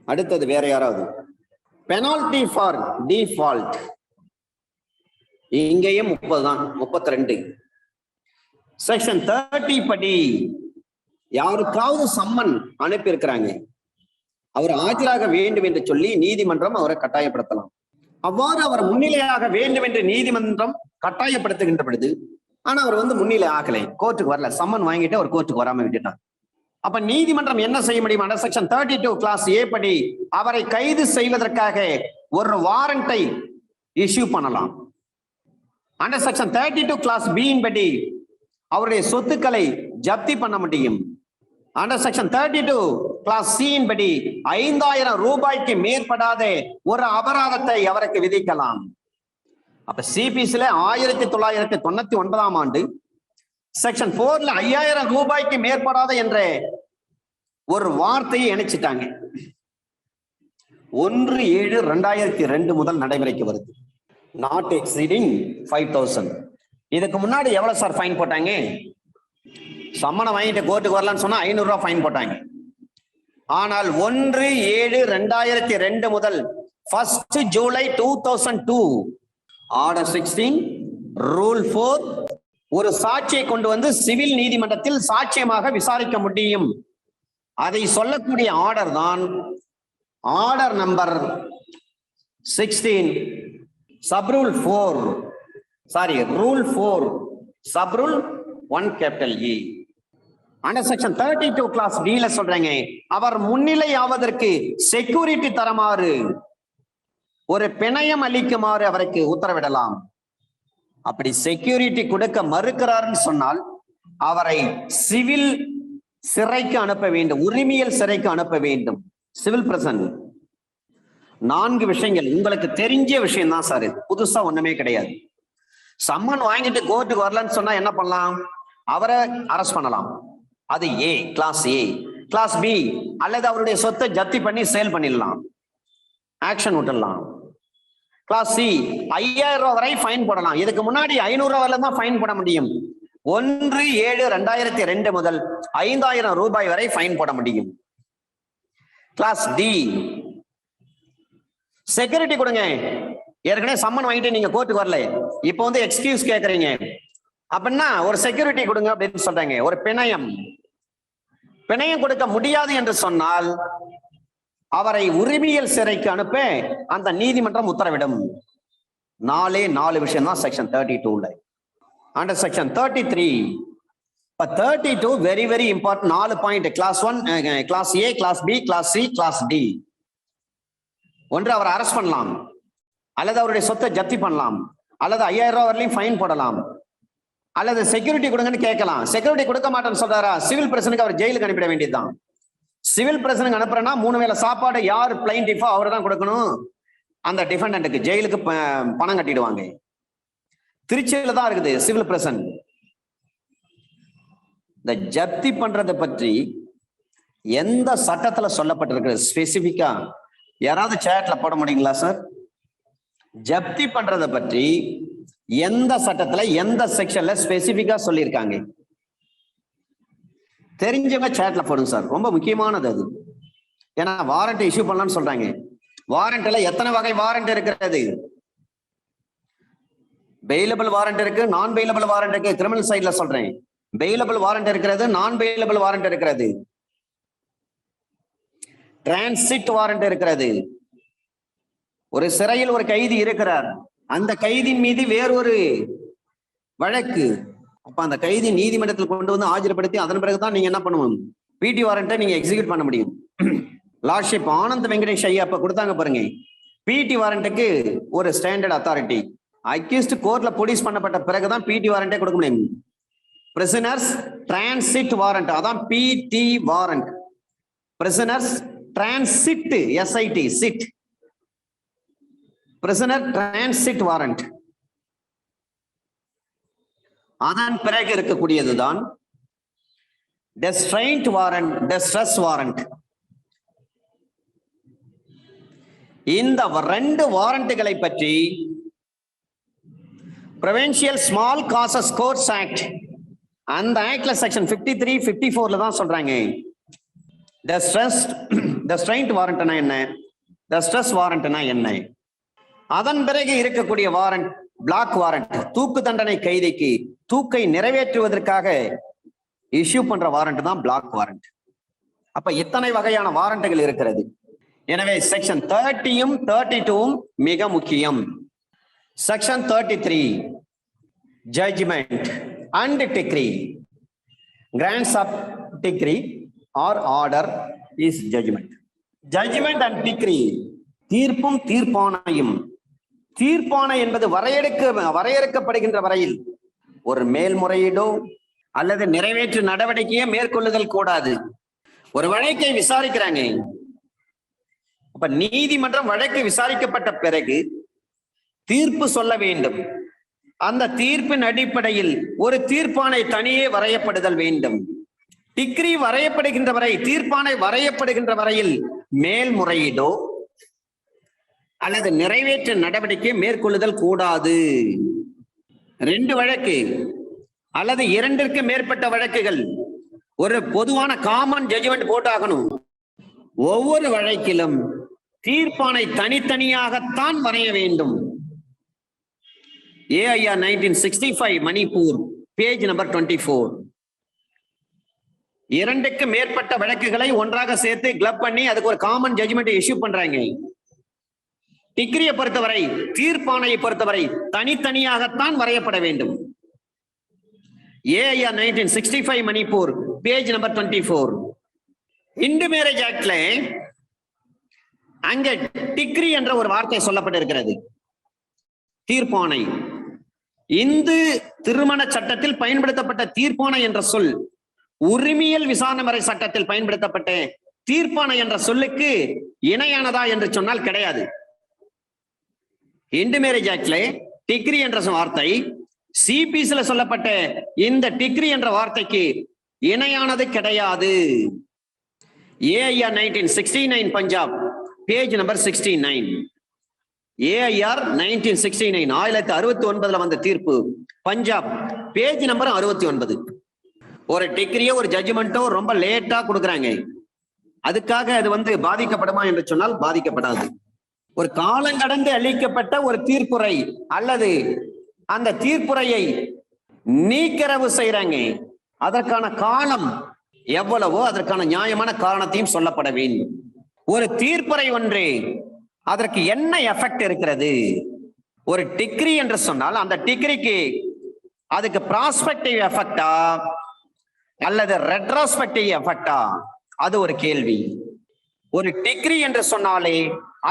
அடுத்தது வேற யாராவது? பெனால்டி ஃபார் டிஃபால்ட் இங்கேயும் 30 தான், 32. செக்ஷன் 30 படி யாருக்காவது சம்மன் அனுப்பி இருக்கிறாங்க, அவர் ஆஜராக வேண்டும் என்று சொல்லி நீதிமன்றம் அவரை கட்டாயப்படுத்தலாம். அவ்வாறு அவர் முன்னிலையாக வேண்டும் என்று நீதிமன்றம் கட்டாயப்படுத்துகின்ற பொழுது ஆனா அவர் வந்து முன்னிலை ஆகலை, கோர்ட்டுக்கு வரல, சம்மன் வாங்கிட்டு அவர் கோர்ட்டுக்கு வராம விட்டுட்டார். அப்ப நீதிமன்றம் என்ன செய்ய முடியும்? அண்டர் செக்ஷன் 32 கிளாஸ் ஏ படி அவரை கைது செய்வதற்காக ஒரு வாரண்டை இஷ்யூ பண்ணலாம். அண்டர் செக்ஷன் 32 கிளாஸ் பி படி அவருடைய சொத்துக்களை ஜப்தி பண்ண முடியும். அண்டர் செக்ஷன் 32 கிளாஸ் சி படி 5000 ரூபாய்க்கு மேற்படாத ஒரு அபராதத்தை அவருக்கு விதிக்கலாம். அப்ப சிபிசில 1999ஆம் ஆண்டு செக்ஷன் 4ல 5000 ரூபாய்க்கு மேற்படாத என்ற ஒரு வார்த்தையை இணைச்சிட்டாங்க. 1/7/2002 முதல் நடைமுறைக்கு வருது. Not exceeding 5000. இதுக்கு முன்னாடி எவ்வளவு சார் ஃபைன் போட்டாங்க? சம்மனை வாங்கிட்டு கோர்ட்டுக்கு வரலான்னு சொன்னா 500 ரூபாய் ஃபைன் போட்டாங்க. ஆனால் 1/7/2002 முதல் 1 ஜூலை 2002 ஆர்டர் 16 ரூல் 4 ஒரு சாட்சியை கொண்டு வந்து சிவில் நீதிமன்றத்தில் சாட்சியமாக விசாரிக்க முடியும். அதை சொல்லக்கூடிய ஆர்டர் தான் order number 16 subrule 4 rule 4 subrule 1 capital E. Under section 32 clause டில சொல்றாங்க அவர் முன்னிலை ஆவதற்கு செக்யூரிட்டி தரமாறு ஒரு பிணையம் அளிக்குமாறு அவருக்கு உத்தரவிடலாம். அப்படி செக்யூரிட்டி கொடுக்க மறுக்கிறார்னு சொன்னால் அவரை சிவில் சிறைக்கு அனுப்ப வேண்டும், உரிமையல் சிறைக்கு அனுப்ப வேண்டும். சிவில் பிரசன் 4 விஷயங்கள் உங்களுக்கு தெரிஞ்ச விஷயம் தான் சார், இது புதுசா ஒண்ணுமே கிடையாது. சம்மன் வாங்கிட்டு கோர்ட்டுக்கு வரலன்னு சொன்னா என்ன பண்ணலாம்? அவரை அரெஸ்ட் பண்ணலாம். அது A class A. Clause B அல்லது அவருடைய சொத்தை ஜப்தி பண்ணி சேல் பண்ணிடலாம், ஆக்ஷன் விட்டுடலாம். கிளாஸ் சி 5000 ரூபாய் வரை ஃபைன் போடலாம். இதுக்கு முன்னாடி 500 ரூபாய் வரல தான் ஃபைன் போட முடியும். 1/7/2002 முதல் 5000 ரூபாய் வரை ஃபைன் போட முடியும். கிளாஸ் டி செக்யூரிட்டி கொடுங்க. ஏற்கனவே சம்மன் வாங்கிட்டு நீங்க கோர்ட்டுக்கு வரல, இப்போ வந்து எக்ஸ்கியூஸ் கேக்குறீங்க அப்படின்னா ஒரு செக்யூரிட்டி கொடுங்க அப்படின்னு சொல்றாங்க. ஒரு பிணையம் கொடுக்க முடியாது என்று சொன்னால் அவரை உரிமையல் சிறைக்கு அனுப்ப அந்த நீதிமன்றம் உத்தரவிடும். 4 விஷயம் தான் செக்ஷன் 32ல. Under section 33 32 very very important. 4 point. Clause 1, clause A, clause B, clause C, clause D. ஒன்று, அவரை அரெஸ்ட் பண்ணலாம் அல்லது அவருடைய சொத்தை ஜப்தி பண்ணலாம் அல்லது 5000 ரூபாய் வரலையும் ஃபைன் போடலாம் அல்லது செக்யூரிட்டி கொடுங்கன்னு கேட்கலாம். செக்யூரிட்டி கொடுக்க மாட்டேன்னு சொல்றாரா, சிவில் பிரசனுக்கு அவர் ஜெயிலுக்கு அனுப்பிட வேண்டியதுதான். சிவில் பிரசனுக்கு அனுப்புறேன்னா 3 வேளை சாப்பாடு யார் பிளைன்டிஃபோ அவர் தான் கொடுக்கணும். அந்த டிஃபெண்டன்ட்டுக்கு ஜெயிலுக்கு பணம் கட்டிடுவாங்க. திருச்சியில தான் இருக்குது சிவில் பிரசன். இந்த ஜப்தி பண்றதை பற்றி எந்த சட்டத்துல சொல்லப்பட்டிருக்கிறது ஸ்பெசிபிக்கா? யாராவது சேட்ல போட முடியுங்களா சார்? ஜப்தி பண்றதை பற்றி எந்த சட்டத்துல எந்த செக்ஷன்ல ஸ்பெசிபிக்கா சொல்லியிருக்காங்க? தெரிஞ்சவங்க சேட்ல போடுங்க சார், ரொம்ப முக்கியமானது அது. ஏன்னா வாரண்ட் இஷ்யூ பண்ணலாம்னு சொல்றாங்க. வாரண்ட்ல எத்தனை வகை வாரண்ட் இருக்கிறது? பெயிலபிள் வாரண்ட் இருக்கு, நான் பெயிலபிள் வாரண்ட் இருக்கு. கிரிமினல் சைட்ல சொல்றேன், பெயிலபிள் வாரண்ட் இருக்கிறது, நான் பெயிலபிள் வாரண்ட் இருக்கிறது, டிரான்சிட் வாரண்ட் இருக்கிறது. ஒரு சிறையில் ஒரு கைதி இருக்கிறார், அந்த கைதியின் மீது வேறொரு வழக்கு. அப்ப அந்த கைதி நீதிமன்றத்தில் கொண்டு வந்து ஆஜர்படுத்தி அதன் பிறகுதான் நீங்க என்ன பண்ணுவோம், பிடி வாரண்ட்டை நீங்க எக்ஸிக்யூட் பண்ண முடியும். லார்ட்ஷிப் ஆனந்த் வெங்கடேஷ் ஐயா அப்ப கொடுத்தாங்க பாருங்க, பிடி வாரண்ட்டுக்கு ஒரு ஸ்டாண்டர்ட் அத்தாரிட்டி. அக்யூஸ்ட் கோர்ட்ல ப்ரொடியூஸ் பண்ணப்பட்ட பிறகுதான் பிடி வாரண்டே கொடுக்க முடியும். பிரிசனர்ஸ் டிரான்சிட் வாரண்ட், அதான் பிடி வாரண்ட். பிரிசனர்ஸ் டிரான்சிட், SIT, சிட், பிரிசனர் டிரான்சிட் வாரண்ட். அதன் பிறகு இருக்கக்கூடியதுதான் டெஸ்ட்ரெயின்ட் வாரண்ட், டிஸ்ட்ரஸ் வாரண்ட். இந்த 2 வாரண்ட்டுகளை பற்றி provincial small causes courts act, அந்த ஆக்ட்ல செக்ஷன் 53, 54ல தான் சொல்றாங்க. டெஸ்ட்ரெயின்ட் வாரண்ட்னா என்ன, டிஸ்ட்ரஸ் வாரண்ட்னா என்ன. அதன் பிறகு இருக்கக்கூடிய வாரண்ட் பிளாக் வாரண்ட், தூக்கு தண்டனை கைதிக்கு தூக்கை நிறைவேற்றுவதற்காக இஷ்யூ பண்ற வாரண்ட் தான் பிளாக் வாரண்ட். அப்ப இத்தனை வகையான வாரண்ட்டுகள் இருக்கிறது. எனவே செக்ஷன் 30யும் 32ம் மிக முக்கியம். Section 33 judgment and decree. Grants of decree or order is judgment. Judgment and decree, தீர்ப்பும் தீர்ப்பானையும். தீர்ப்பானை என்பது வரையறுக்கப்படுகின்ற வரையில் ஒரு மேல்முறையீடோ அல்லது நிறைவேற்று நடவடிக்கையை மேற்கொள்ளுதல் கூடாது. ஒரு வழக்கை விசாரிக்கிறாங்க, அப்ப நீதிமன்றம் வழக்கு விசாரிக்கப்பட்ட பிறகு தீர்ப்பு சொல்ல வேண்டும். அந்த தீர்ப்பின் அடிப்படையில் ஒரு தீர்ப்பானை தனியே வரையப்படுதல் வேண்டும். டிக்ரி வரையப்படுகின்ற வரை, தீர்ப்பானை வரையப்படுகின்ற வரையில் மேல்முறையீடோ அல்லது நிறைவேற்ற நடவடிக்கை மேற்கொள்ளுதல் கூடாது. 2 வழக்கு அல்லது 2ற்கு மேற்பட்ட வழக்குகள் ஒரு பொதுவான காமன் ஜட்ஜ்மெண்ட் போட்டாகணும். ஒவ்வொரு வழக்கிலும் தீர்ப்பானை தனித்தனியாகத்தான் வரைய வேண்டும். AIR 1965 Manipur page number 24. 2க்கு மேற்பட்ட வழக்குகளை ஒன்றாக சேர்த்து கிளப் பண்ணி அதுக்கு ஒரு காமன் ஜட்ஜ்மெண்ட் இஷ்யூ பண்றாங்க. டிக்ரியை பொறுத்தவரை, தீர்ப்பானையை பொறுத்தவரை தனித்தனியாகத்தான் வரையப்பட வேண்டும். AIR 1965 Manipur page number 24. Hindu marriage ஆக்ட்ல அங்க டிக்ரி என்ற ஒரு வார்த்தை சொல்லப்பட்டிருக்கிறது. தீர்ப்பானை, இந்து திருமண சட்டத்தில் பயன்படுத்தப்பட்ட தீர்ப்பானை என்ற சொல் உரிமையல் விசாரணை முறை சட்டத்தில் பயன்படுத்தப்பட்ட தீர்ப்பானை என்ற சொல்லுக்கு இணையானதா என்று சொன்னால் கிடையாது. இந்து மேரேஜ் ஆக்ட்ல டிக்ரி என்ற வார்த்தை சிபிஸ்ல சொல்லப்பட்ட இந்த டிக்ரி என்ற வார்த்தைக்கு இணையானது கிடையாது. AIR 1969 Punjab, page number 69. AIR 1969 1969 வந்த தீர்ப்பு பஞ்சாப், பேஜ் நம்பர் 69. ஒரு டிகிரியோ ஒரு ஜட்ஜ்மெண்ட்டோ ரொம்ப லேட்டா கொடுக்குறாங்க, அதுக்காக அது பாதிக்கப்படுமா என்று சொன்னால் பாதிக்கப்படாது. ஒரு காலங்கடந்து அளிக்கப்பட்ட ஒரு தீர்ப்புரை அல்லது அந்த தீர்ப்புரையை நீக்கிறவு செய்யறாங்க, அதற்கான காலம் எவ்வளவோ அதற்கான நியாயமான காரணத்தையும் சொல்லப்பட வேண்டும். ஒரு தீர்ப்புரை ஒன்று அதற்கு என்ன எஃபெக்ட் இருக்கிறது? ஒரு டிகிரி என்று சொன்னால் அந்த டிகிரிக்கு அதுக்கு ப்ராஸ்பெக்டிவ் எஃபெக்டா அல்லது ரெட்ரோஸ்பெக்டிவ் எஃபெக்டா, அது ஒரு கேள்வி. ஒரு டிகிரி என்று சொன்னாலே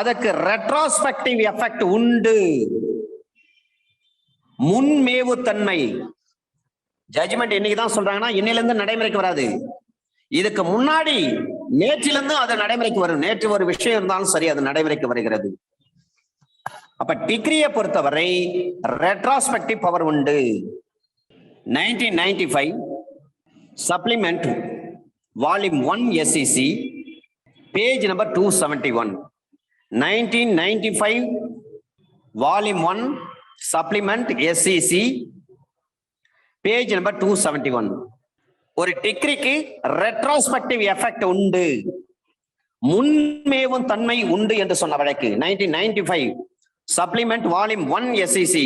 அதற்கு ரெட்ரோஸ்பெக்டிவ் எஃபெக்ட் உண்டு. முன்மேவு தன்மை. ஜட்ஜ்மெண்ட் இன்னைக்குதான் சொல்றாங்கன்னா இன்னிலிருந்து நடைமுறைக்கு வராது, இதுக்கு முன்னாடி நேற்றிலிருந்து அது நடைமுறைக்கு வரும். நேற்று ஒரு விஷயம் இருந்தாலும் சரி, அது நடைமுறைக்கு வருகிறது. அப்ப டிகிரியை பொறுத்தவரை ரெட்ரோஸ்பெக்டிவ் பவர் உண்டு. 1995 supplement volume 1 SEC page number 271. 1995 volume 1 supplement SEC page number 271. ஒரு டிகிரிக்கு ரெட்ரோஸ்பெக்டிவ் எஃபெக்ட் உண்டு, முன்மேவும் தன்மை உண்டு என்று சொன்ன வழக்கு 1995 supplement volume 1 SEC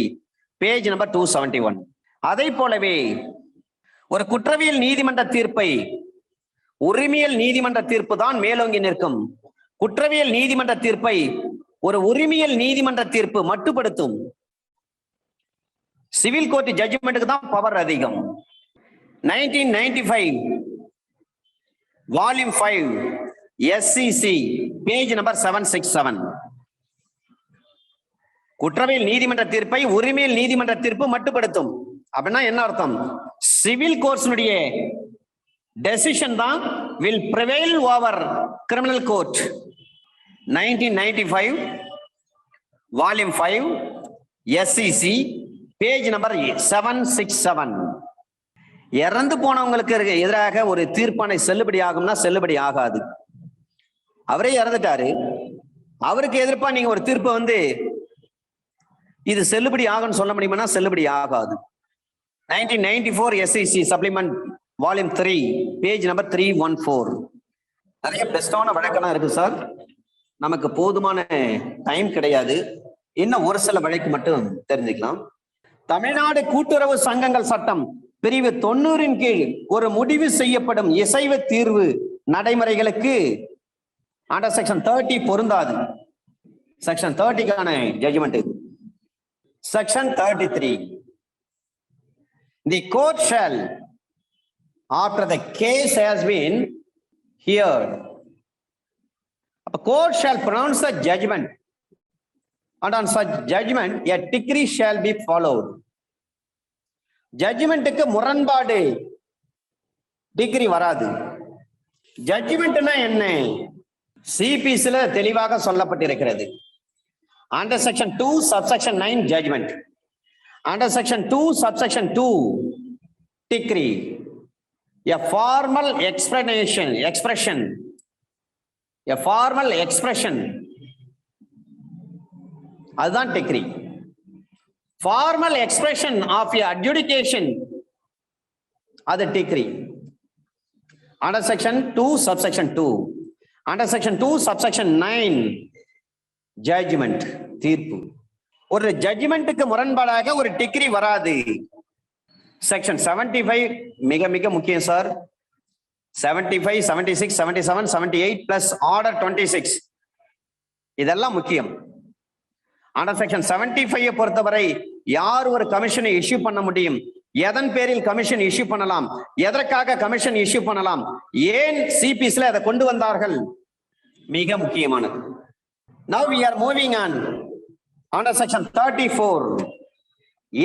page number 271. அதை போலவே ஒரு குற்றவியல் நீதிமன்ற தீர்ப்பை உரிமையல் நீதிமன்ற தீர்ப்பு தான் மேலோங்கி நிற்கும். குற்றவியல் நீதிமன்ற தீர்ப்பை ஒரு உரிமையல் நீதிமன்ற தீர்ப்பு மட்டுப்படுத்தும். சிவில் கோர்ட் ஜட்ஜ்மெண்ட்டுக்கு தான் பவர் அதிகம். 1995 வால்யூம் 5 SEC பேஜ் நம்பர் 767. குற்றவியல் நீதிமன்ற தீர்ப்பை உரிமையல் நீதிமன்ற தீர்ப்பு மட்டுப்படுத்தும். அப்படின்னா என்ன அர்த்தம்? சிவில் கோர்ட்ஸுடைய டெசிஷன் தான் will prevail over criminal court. 1995 volume 5 SEC page number 767. இறந்து போனவங்களுக்கு எதிராக ஒரு தீர்ப்பானை செல்லுபடி ஆகும்னா செல்லுபடி ஆகாது. அவரே இறந்துட்டாரு, அவருக்கு எதிர்ப்பா நீங்க ஒரு தீர்ப்பு இது செல்லுபடி ஆகும்னு சொல்ல முடியுமா? செல்லுபடி ஆகாது. 1994 SEC supplement volume 3 page number 314. நிறைய பெஸ்டான வழக்கெல்லாம் இருக்கு சார், நமக்கு போதுமான டைம் கிடையாது. இன்னும் ஒரு சில வழக்கு மட்டும் தெரிஞ்சுக்கலாம். தமிழ்நாடு கூட்டுறவு சங்கங்கள் சட்டம் பிரிவு 90 கீழ் ஒரு முடிவு செய்யப்படும் இசைவு தீர்வு நடைமுறைகளுக்கு அண்டர் செக்ஷன் 30 பொருந்தாது. செக்ஷன் 30க்கான judgment. Section 33, the court shall, after the case has been heard, a court shall pronounce the judgment, and on such judgment a decree shall be followed. ஜட்ஜ்மெண்ட்டுக்கு முரண்பாடு டிகிரி வராது. ஜட்ஜ்மெண்ட்னா என்ன? சிபிஸ்ல தெளிவாக சொல்லப்பட்டிருக்கிறது. Under section 2 subsection 9 judgment, under section 2 subsection 2 decree, a formal expression, a formal expression, அதுதான் decree. Formal expression of a adjudication, அது decree. Under section 2 subsection 2, under section 2 subsection 9 judgment, தீர்ப்பு. ஒரு ஜட்ஜ்மெண்ட்டுக்கு முரண்பாடாக ஒரு டிகிரி வராது. செக்ஷன் 75 மிக மிக முக்கியம் சார். 75, 76, 77, 78 பிளஸ் ஆர்டர் 26 இதெல்லாம் முக்கியம். ஆனா செக்ஷன் 75 பொறுத்தவரை யார் ஒரு கமிஷனை இஷ்யூ பண்ண முடியும், எதன் பேரில் கமிஷன் இஷ்யூ பண்ணலாம், எதற்காக கமிஷன் இஷ்யூ பண்ணலாம், ஏன் சிபிஸ்ல அதை கொண்டு வந்தார்கள், மிக முக்கியமானது. Now we are moving on under section 34,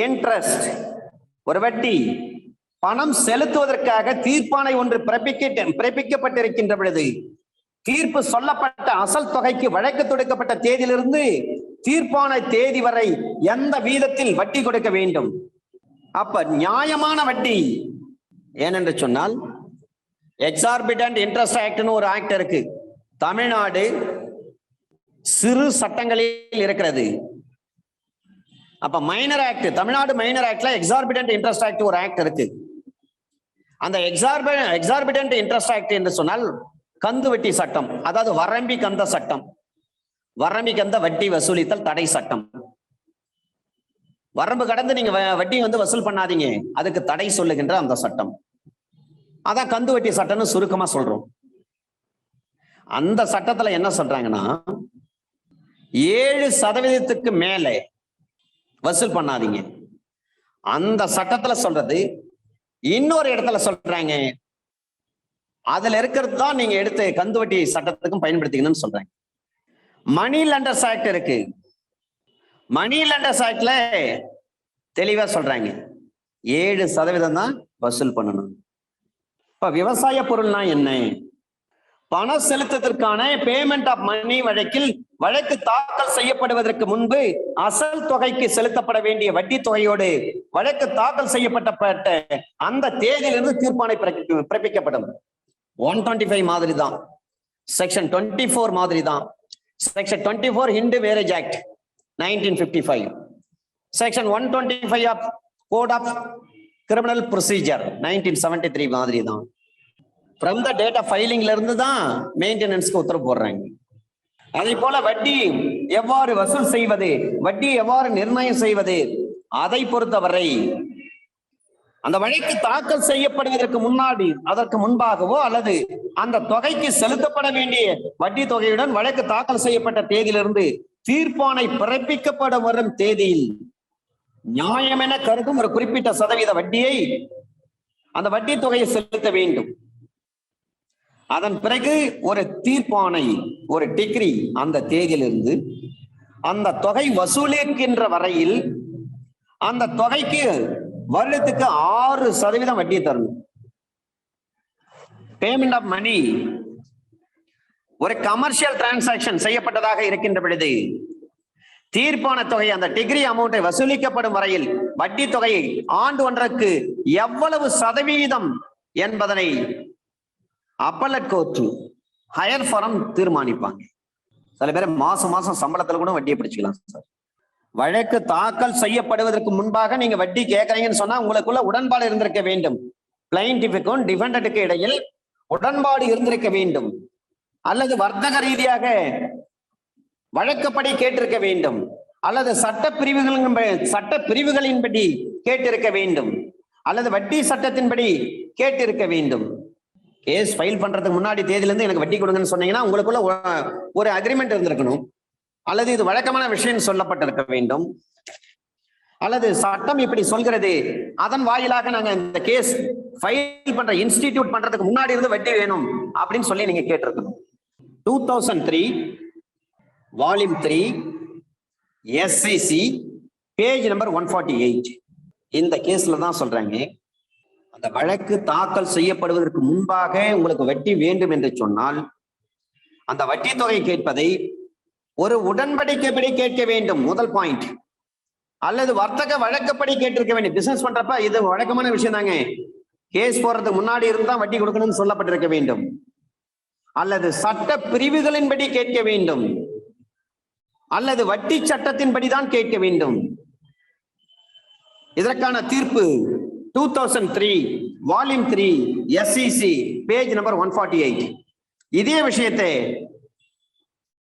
interest. ஒரு வட்டி பணம் செலுத்துவதற்காக தீர்ப்பாணை ஒன்று பிறப்பிக்கப்பட்டிருக்கின்ற பொழுது தீர்ப்பு சொல்லப்பட்ட அசல் தொகைக்கு வழக்கு தொடுக்கப்பட்ட தேதியிலிருந்து தீர்ப்பான தேதி வரை எந்த வீதத்தில் வட்டி கொடுக்க வேண்டும். அப்ப நியாயமான வட்டி ஏனென்று சொன்னால் எக்ஸார்பிட்டன்ட் இன்ட்ரெஸ்ட் ஆக்ட்னு ஒரு ஆக்ட் இருக்கு. தமிழ்நாடு சிறு சட்டங்களில் இருக்கிறது. அப்ப மைனர் ஆக்ட், தமிழ்நாடு மைனர் ஆக்ட்ல எக்ஸார்பிட்டன்ட் இன்ட்ரெஸ்ட் ஆக்ட் ஒரு ஆக்ட் இருக்கு. அந்த எக்ஸார்பிட்டன்ட் இன்ட்ரெஸ்ட் ஆக்ட் என்று சொன்னால் கந்து வட்டி சட்டம், அதாவது வரம்பி கந்த சட்டம், வரம்பி கந்த வட்டி வசூலித்தல் தடை சட்டம். வரம்பு கடந்து நீங்க வட்டி வசூல் பண்ணாதீங்க, அதுக்கு தடை சொல்லுகின்ற அந்த சட்டம். அதான் கந்து வட்டி சட்டம்னு சுருக்கமா சொல்றோம். அந்த சட்டத்துல என்ன சொல்றாங்கன்னா 7% மேல வசூல் பண்ணாதீங்க. அந்த சட்டத்துல சொல்றது. இன்னொரு இடத்துல சொல்றாங்க அதுல இருக்கிறது தான் நீங்க எடுத்து கந்து வட்டி சட்டத்துக்கும் பயன்படுத்திக்கணும்னு சொல்றாங்க. மணி லெண்டர்ஸ் ஆக்ட் இருக்கு. மணி லெண்டர்ஸ் ஆக்ட்ல தெளிவா சொல்றாங்க 7% தான் வசூல் பண்ணணும். இப்ப விவசாய பொருள்னா என்ன? பணம் செலுத்துவதற்கான பேமெண்ட் ஆஃப் மணி வழக்கில் வழக்கு தாக்கல் செய்யப்படுவதற்கு முன்பு அசல் தொகைக்கு செலுத்தப்பட வேண்டிய வட்டி தொகையோடு வழக்கு தாக்கல் செய்யப்பட்ட அந்த தேதியிலிருந்து தீர்ப்பாணை பிறப்பிக்கப்படும். 125 மாதிரி தான், செக்ஷன் 24 மாதிரி தான். Section 24 Hindu marriage act 1955, section 125 of code of criminal procedure 1973 மாதிரி தான். ஃப்ரம் த டேட் ஆஃப் ஃபைலிங்ல இருந்து தான் மெயின்டெனன்ஸ்க்கு உத்தரவு போடுறாங்க. அதே போல வட்டி எவ்வாறு வசூல் செய்வது, வட்டி எவ்வாறு நிர்ணயம் செய்வது, அதை பொறுத்தவரை அந்த வழக்கு தாக்கல் செய்யப்படுவதற்கு முன்னாடி, அதற்கு முன்பாகவோ அல்லது அந்த தொகைக்கு செலுத்தப்பட வேண்டிய வட்டி தொகையுடன் வழக்கு தாக்கல் செய்யப்பட்ட தேதியிலிருந்து தீர்ப்பாணை பிறப்பிக்கப்பட வரும் தேதியில் நியாயம் என கருதும் ஒரு குறிப்பிட்ட சதவீத வட்டியை அந்த வட்டி தொகையை செலுத்த வேண்டும். அதன் பிறகு ஒரு தீர்ப்பாணை, ஒரு டிகிரி அந்த தேதியிலிருந்து அந்த தொகை வசூலிக்கின்ற வரையில் அந்த தொகைக்கு வருடத்துக்கு 6% வட்டியை தரணும். பேமெண்ட் ஆஃப் மணி ஒரு கமர்ஷியல் டிரான்சாக்சன் செய்யப்பட்டதாக இருக்கின்ற பொழுது தீர்ப்பான தொகை அந்த டிகிரி அமௌண்டை வசூலிக்கப்படும் வரையில் வட்டி தொகையை ஆண்டு ஒன்றுக்கு எவ்வளவு சதவீதம் என்பதனை அப்பலட் கோர்ட், ஹையர் ஃபாரம் தீர்மானிப்பாங்க. சில பேர் மாசம் மாசம் சம்பளத்துல கூட வட்டியை பிடிச்சிக்கலாம் சார். வழக்கு தாக்கல் செய்யப்படுவதற்கு முன்பாக நீங்க வட்டி கேட்கறீங்கன்னு சொன்னா உங்களுக்குள்ள உடன்பாடு இருந்திருக்க வேண்டும். பிளைன்டிஃபுக்கும் டிஃபெண்டன்ட்டுக்கு இடையில் உடன்பாடு இருந்திருக்க வேண்டும். அல்லது வர்த்தக ரீதியாக வழக்கப்படி கேட்டிருக்க வேண்டும், அல்லது சட்ட பிரிவுகளின்படி கேட்டிருக்க வேண்டும், அல்லது வட்டி சட்டத்தின்படி கேட்டிருக்க வேண்டும். கேஸ் ஃபைல் பண்றதுக்கு முன்னாடி தேதியிலிருந்து எனக்கு வட்டி கொடுங்கன்னு சொன்னீங்கன்னா உங்களுக்குள்ள ஒரு அக்ரிமெண்ட் இருந்திருக்கணும். அல்லது இது வழக்கமான விஷயம் சொல்லப்பட்டிருக்க வேண்டும், அல்லது சட்டம் இப்படி சொல்கிறது, அதன் வாயிலாக நாங்க இந்த கேஸ் ஃபைல் பண்ற இன்ஸ்டிடியூட் பண்றதுக்கு முன்னாடி இருந்து வட்டி வேணும் அப்படின்னு சொல்லி நீங்க கேட்டிருக்கணும். 2003 வால்யூம் 3 SCC பேஜ் நம்பர் 148 இந்த கேஸ்ல தான் சொல்றாங்க அந்த வழக்கு தாக்கல் செய்யப்படுவதற்கு முன்பாக உங்களுக்கு வட்டி வேண்டும் என்று சொன்னால் அந்த வட்டி தொகை கேட்பதை ஒரு உடன்படிக்கைப்படி கேட்க வேண்டும், முதல் பாயிண்ட். அல்லது வர்த்தக வழக்கப்படி கேட்டிருக்க வேண்டும். பிசினஸ் பண்றப்ப இது வழக்கமான விஷயம் தாங்க, கேஸ் போறதுக்கு முன்னாடி இருந்தா வட்டி கொடுக்கணும்னு சொல்லப்பட்டிருக்க வேண்டும். அல்லது சட்ட பிரிவுகளின்படி கேட்க வேண்டும், அல்லது வட்டி சட்டத்தின்படிதான் கேட்க வேண்டும். இதற்கான தீர்ப்பு 2003 வால்யூம் 3 SCC பேஜ் நம்பர் 148. இதே விஷயத்தை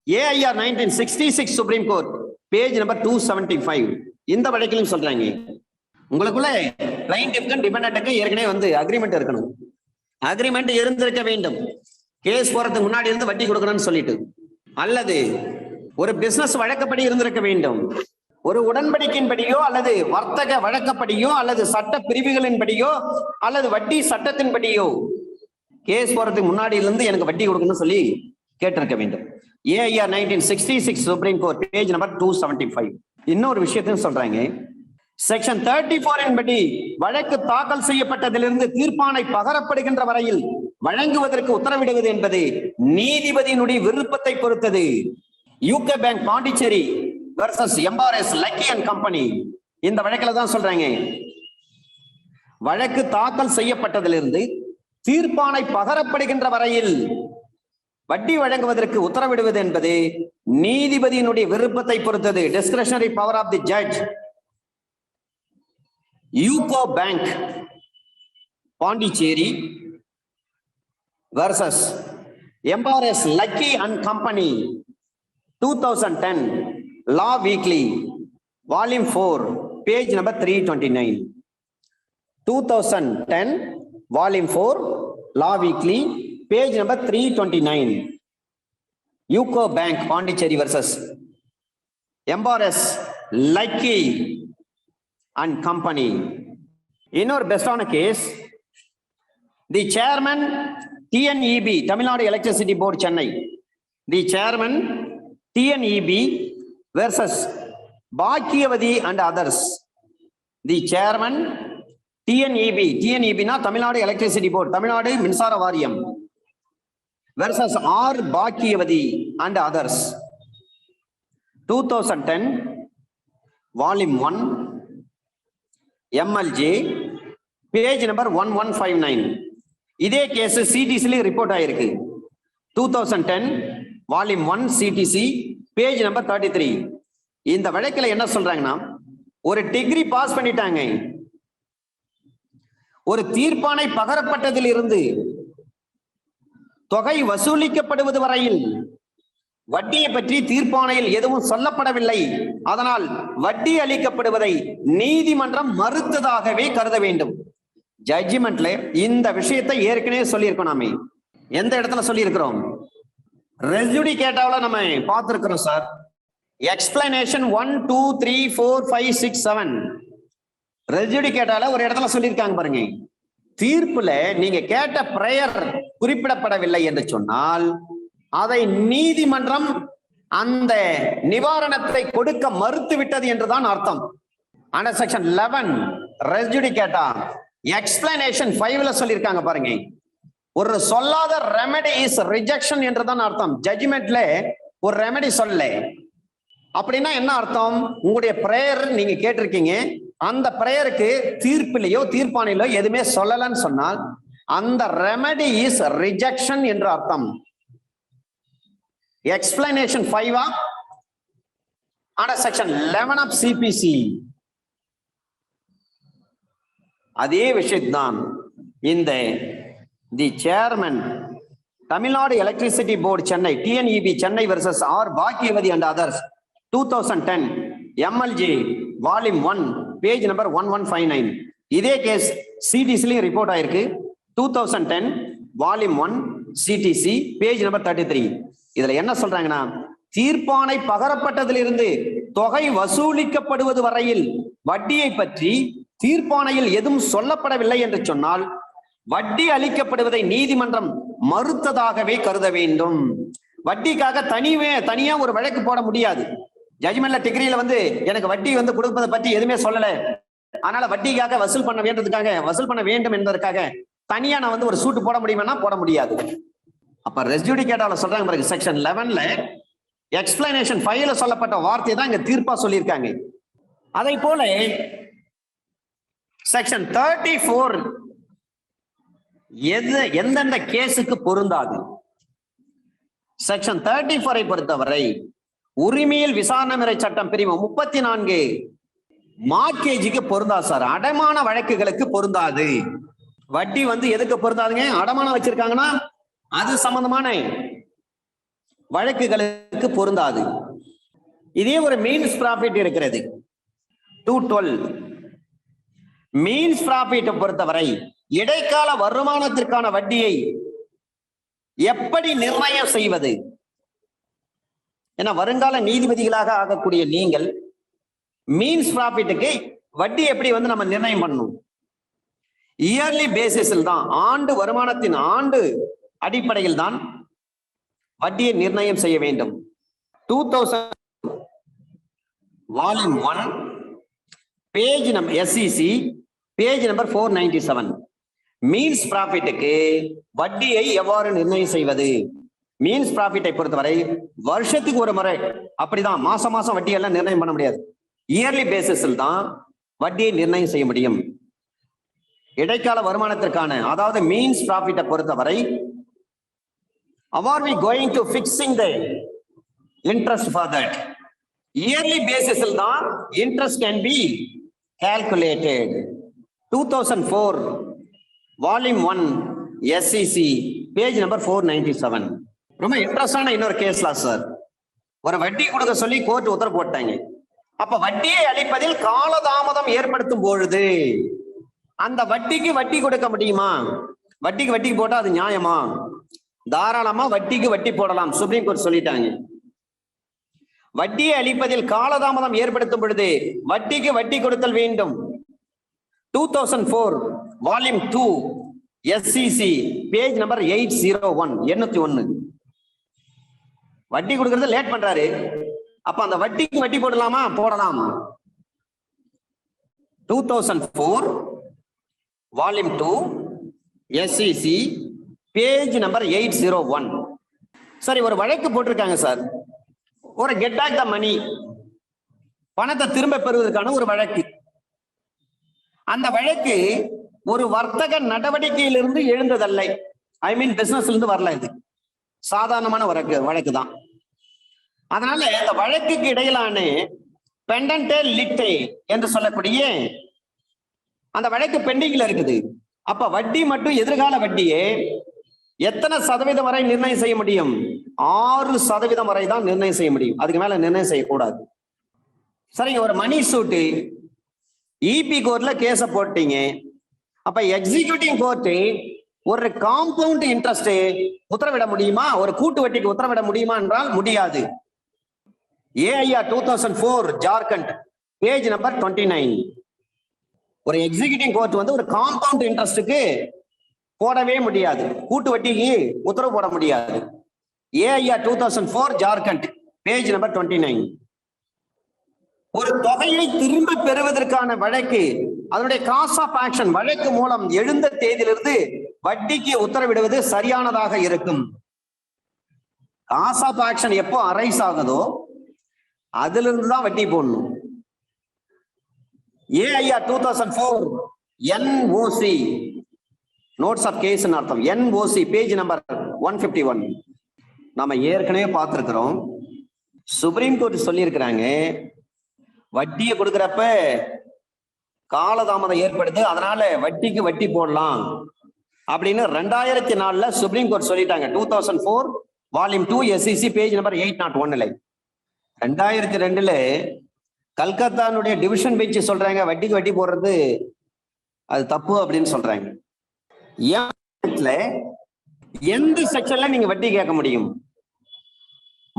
AIR 1966 supreme court page number 275 இந்த வழக்கிலும் சொல்றாங்க. உங்களுக்குள்ள பிளைன்டிஃப்க்கும் டிபெண்டன்ட்டுக்கும் ஏற்கனவே அக்ரிமெண்ட் இருக்கணும். அக்ரிமெண்ட் இருந்திருக்க வேண்டும், கேஸ் போறதுக்கு முன்னாடி இருந்து வட்டி கொடுக்கணும்னு சொல்லிட்டு. அல்லது ஒரு பிசினஸ் வழக்கப்படி இருந்திருக்க வேண்டும், ஒரு உடன்படிக்கையின்படியோ அல்லது வர்த்தக வழக்கப்படியோ அல்லது சட்ட பிரிவுகளின்படியோ அல்லது வட்டி சட்டத்தின்படியோ கேஸ் போறதுக்கு முன்னாடி இருந்து எனக்கு வட்டி கொடுக்கணும்னு சொல்லி கேட்டிருக்க வேண்டும். AIR 1966 supreme court page number 275. இன்னொரு விஷயத்தையும் சொல்றாங்க. செக்ஷன் 34 படி வழக்கு தாக்கல் செய்யப்பட்டதிலிருந்து தீர்ப்பாணை பகரப்படுகின்ற வரையில் வழங்குவதற்கு உத்தரவிடுவது என்பது நீதிபதியினுடைய விருப்பத்தை பொறுத்தது. UK bank Pondicherry versus MRS lucky and company இந்த வழக்கில தான் சொல்றாங்க வழக்கு தாக்கல் செய்யப்பட்டதிலிருந்து தீர்ப்பானை பகரப்படுகின்ற வரையில் வட்டி வழங்குவதற்கு உத்தரவிடுவது என்பது நீதிபதியினுடைய விருப்பத்தை பொறுத்தது. Discretionary power of the judge. UCO bank Pondicherry versus MRS Lucky and Company 2010 Law Weekly Volume 4 page number 329. 2010 Volume 4 Law Weekly page number 329. Yuko Bank Pondicherry versus MRS Lucky and Company. In our best on a case, the chairman TNEB, Tamil Nadu Electricity Board, Chennai. The chairman TNEB versus Bhagiyavati and others. The chairman TNEB na Tamil Nadu Electricity Board, Tamil Nadu Minsara Variyam versus R. Bhagiyavati and others. 2010, Volume 1, MLJ, page number 1159. இதே case சிடிசில report ஆயிருக்கு. 2010 volume 1 CDC page number 33. இந்த வழக்கில் என்ன சொல்றாங்கன்னா, ஒரு degree pass பண்ணிட்டாங்க. ஒரு தீர்ப்பானை பகரப்பட்டதில் இருந்து தொகை வசூலிக்கப்படுவது வரையில் வட்டியை பற்றி தீர்ப்பானையில் எதுவும் சொல்லப்படவில்லை. அதனால் வட்டி அளிக்கப்படுவதை நீதிமன்றம் மறுத்ததாகவே கருத வேண்டும். ஜட்ஜ்மெண்ட்ல இந்த விஷயத்தை ஏற்கனவே சொல்லியிருக்கோம். நாம எந்த இடத்துல சொல்லியிருக்கிறோம்? ரெஜுடிகேட்டாவில் நம்ம பார்த்திருக்கிறோம் சார். எக்ஸ்பிளனேஷன் 1 2 3 4 5 6 7 ரெஜுடிகேட்டால ஒரு இடத்துல சொல்லியிருக்காங்க பாருங்க. தீர்ப்புல நீங்க கேட்ட பிரேயர் குறிப்பிடப்படவில்லை என்று சொன்னால் அதை நீதிமன்றம் அந்த நிவாரணத்தை கொடுக்க மறுத்து விட்டது என்றுதான் அர்த்தம். ஆனா செக்ஷன் 11 ரெஜுடிகேட்டா எக்ஸ்பிளனேஷன் 5ல சொல்லியிருக்காங்க பாருங்க. ஒரு சொல்லாத ரெமெடி இஸ் ரிஜெக்ஷன் என்றுதான் அர்த்தம். ஜட்ஜ்மெண்ட்ல ஒரு ரெமெடி சொல்ல அப்படின்னா என்ன அர்த்தம்? உங்களுடைய பிரேயர் நீங்க கேட்டிருக்கீங்க, அந்த பிரேயருக்கு தீர்ப்பிலேயோ தீர்ப்பானையிலோ எதுவுமே சொல்லலன்னு சொன்னால் அந்த ரெமெடி இஸ் ரிஜெக்ஷன் என்று அர்த்தம். எக்ஸ்பிளனேஷன் 5 ஆனா செக்ஷன் 11 ஆஃப் சிபிசி அதே விஷயத்தான். இந்த the chairman Tamil Nadu electricity board Chennai TNEB Chennai versus R பாக்கியவதி and others 2010 MLJ volume 1 page number 1159. இதே கேஸ் சிடிசிலையும் ரிப்போர்ட் ஆயிருக்கு. 2010 வால்யூம் 1 சிடிசி பேஜ் நம்பர் 33. இதுல என்ன சொல்றாங்கன்னா, தீர்ப்பானை பகரப்பட்டதிலிருந்து தொகை வசூலிக்கப்படுவது வரையில் வட்டியை பற்றி தீர்ப்பானையில் எதுவும் சொல்லப்படவில்லை என்று சொன்னால் வட்டி அளிக்கப்படுவதை நீதிமன்றம் மறுத்ததாகவே கருத வேண்டும். வட்டிக்காக தனியா ஒரு வழக்கு போட முடியாது. ஜட்ஜ்மெண்ட்ல டிகிரியில எனக்கு வட்டி கொடுப்பதை பற்றி எதுவுமே சொல்லல, அதனால வட்டிக்காக வசூல் பண்ண வேண்டும் என்பதற்காக தனியா நான் ஒரு சூட்டு போட முடியுமா? போட முடியாது. அப்ப ரெஜுடிகேட்டால சொல்றாங்க பாருங்க, செக்ஷன் 11ல எக்ஸ்பிளனேஷன் 5ல சொல்லப்பட்ட வார்த்தை தான் இங்க தீர்ப்பா சொல்லியிருக்காங்க. அதை போல செக்ஷன் 34 எந்தெந்த கேஸுக்கு பொருந்தாது? செக்ஷன் 34 பொறுத்தவரை உரிமையில் விசாரணை முறை சட்டம் பிரிவு 34 மார்க்கேஜுக்கு பொருந்தா சார். அடமான வழக்குகளுக்கு பொருந்தாது. வட்டி எதுக்கு பொருந்தாதுங்க? அடமானம் வச்சிருக்காங்கன்னா அது சம்பந்தமான வழக்குகளுக்கு பொருந்தாது. இதே ஒரு மீன்ஸ் ப்ராஃபிட் இருக்கிறது 212. மீன்ஸ் ப்ராஃபிட் பொறுத்தவரை இடைக்கால வருமானத்திற்கான வட்டியை எப்படி நிர்ணயம் செய்வது? ஏன்னா வருங்கால நீதிபதிகளாக ஆகக்கூடிய நீங்கள் மீன்ஸ் ப்ராஃபிட்டுக்கு வட்டி எப்படி நம்ம நிர்ணயம் பண்ணணும்? இயர்லி பேசிஸில் தான், ஆண்டு வருமானத்தின் ஆண்டு அடிப்படையில் தான் வட்டியை நிர்ணயம் செய்ய வேண்டும். 2000 volume 1 page number SCC page number 497. Means ப்ராஃபிட்டுக்கு வட்டியை எவ்வாறு நிர்ணயம் செய்வது? மீன்ஸ் ப்ராஃபிட்டை பொறுத்தவரை வருஷத்துக்கு ஒரு முறை, அப்படிதான் மாசம் மாசம் வட்டியெல்லாம் நிர்ணயம் பண்ண முடியாது. இயர்லி பேசிஸில் தான் வட்டியை நிர்ணயம் செய்ய முடியும். இடைக்கால வருமானத்திற்கான, அதாவது மீன்ஸ் ப்ராஃபிட்டை பொறுத்தவரை, are we going to fixing the interest for that? Yearly basis தான் interest can be calculated. 2004 volume 1 SEC page number 497. ரொம்ப இன்ட்ரெஸ்டான இன்னொரு கேஸ்ல சார், ஒரு வட்டி கொடுக்க சொல்லி கோர்ட் உத்தரவு போட்டாங்க. அப்ப வட்டியை அளிப்பதில் காலதாமதம் ஏற்படுத்தும் பொழுது அந்த வட்டிக்கு வட்டி கொடுக்க முடியுமா? வட்டிக்கு வட்டி போட்டா அது நியாயமா? தாராளமா வட்டிக்கு வட்டி போடலாம், சுப்ரீம் கோர்ட் சொல்லிட்டாங்க. வட்டியை அளிப்பதில் காலதாமதம் ஏற்படுத்தும் பொழுது வட்டிக்கு வட்டி கொடுத்தல் வேண்டும். 2004 வால்யூம் 2 SEC பேஜ் நம்பர் 801 801. வட்டி கொடுக்கறது லேட் பண்றாரு, அப்ப அந்த வட்டிக்கு வட்டி போடலாமா? போடலாம். 2004 வால்யூம் 2 SEC பேஜ் நம்பர் 801. சரி, ஒரு வழக்கு போட்டிருக்காங்க சார், ஒரு கெட் பேக் த மணி, பணத்தை திரும்ப பெறுவதற்கான ஒரு வழக்கு. அந்த வழக்கு ஒரு வர்த்தக நடவடிக்கையிலிருந்து எழுந்ததல்ல, ஐ மீன் பிசினஸ்ல இருந்து வரல, இது சாதாரணமான வழக்கு தான். அதனால இந்த வழக்குக்கு இடையிலான பெண்டன்டே லிட்டே என்று சொல்லக்கூடிய அந்த வழக்கு பெண்டிங்ல இருக்குது. அப்ப வட்டி மட்டும் எதிர்கால வட்டியே எத்தனை சதவீதம் வரை நிர்ணயம் செய்ய முடியும்? 6% வரை தான் நிர்ணயம் செய்ய முடியும், அதுக்கு மேல நிர்ணயம் செய்யக்கூடாது. சரிங்க, ஒரு மணி சூட்டு இபி கோர்ட்ல கேஸ போட்டீங்க. அப்ப எக்ஸிகியூட்டிவ் கோர்ட் ஒரு காம்பவுண்ட் இன்ட்ரெஸ்ட் உத்தரவிட முடியுமா? ஒரு கூட்டு வட்டிக்கு உத்தரவிட முடியுமா என்றால் முடியாது. AIR 2004 Jharkhand page number 29. ஒரு எக்ஸிகியூட்டிவ் கோர்ட் வந்து ஒரு காம்பவுண்ட் இன்ட்ரெஸ்டுக்கு போடவே முடியாது, கூட்டு வட்டிக்கு உத்தரவு போட முடியாது. AIR 2004 Jharkhand page number 29. ஒரு தொகையை திரும்ப பெறுவதற்கான வழக்கு, அதனுடைய காஸ் ஆஃப் ஆக்ஷன் வழக்கு மூலம் எழுந்த தேதியிலிருந்து வட்டிக்கு உத்தரவிடுவது சரியானதாக இருக்கும். காஸ் ஆஃப் ஆக்ஷன் எப்போ அரைஸ் ஆகுதோ அதுல இருந்து தான் வட்டி போடணும். AIR 2004 NOC notes of case அர்த்தம், NOC பேஜ் நம்பர் 151. நாம ஏற்கனவே பார்த்திருக்கிறோம், சுப்ரீம் கோர்ட் சொல்லியிருக்கிறாங்க வட்டியை கொடுக்கிறப்ப காலதாமதம் ஏற்படுது, அதனால வட்டிக்கு வட்டி போடலாம் அப்படின்னு 2004 சுப்ரீம் கோர்ட் சொல்லிட்டாங்க. 2004 வால்யூம் 2 SEC பேஜ் நம்பர் 801. 2002 கல்கத்தானுடைய டிவிஷன் பெஞ்ச் சொல்றாங்க வட்டிக்கு வட்டி போடுறது அது தப்பு அப்படின்னு சொல்றாங்க. எந்த செக்ஷன்ல நீங்க வட்டி கேட்க முடியும்?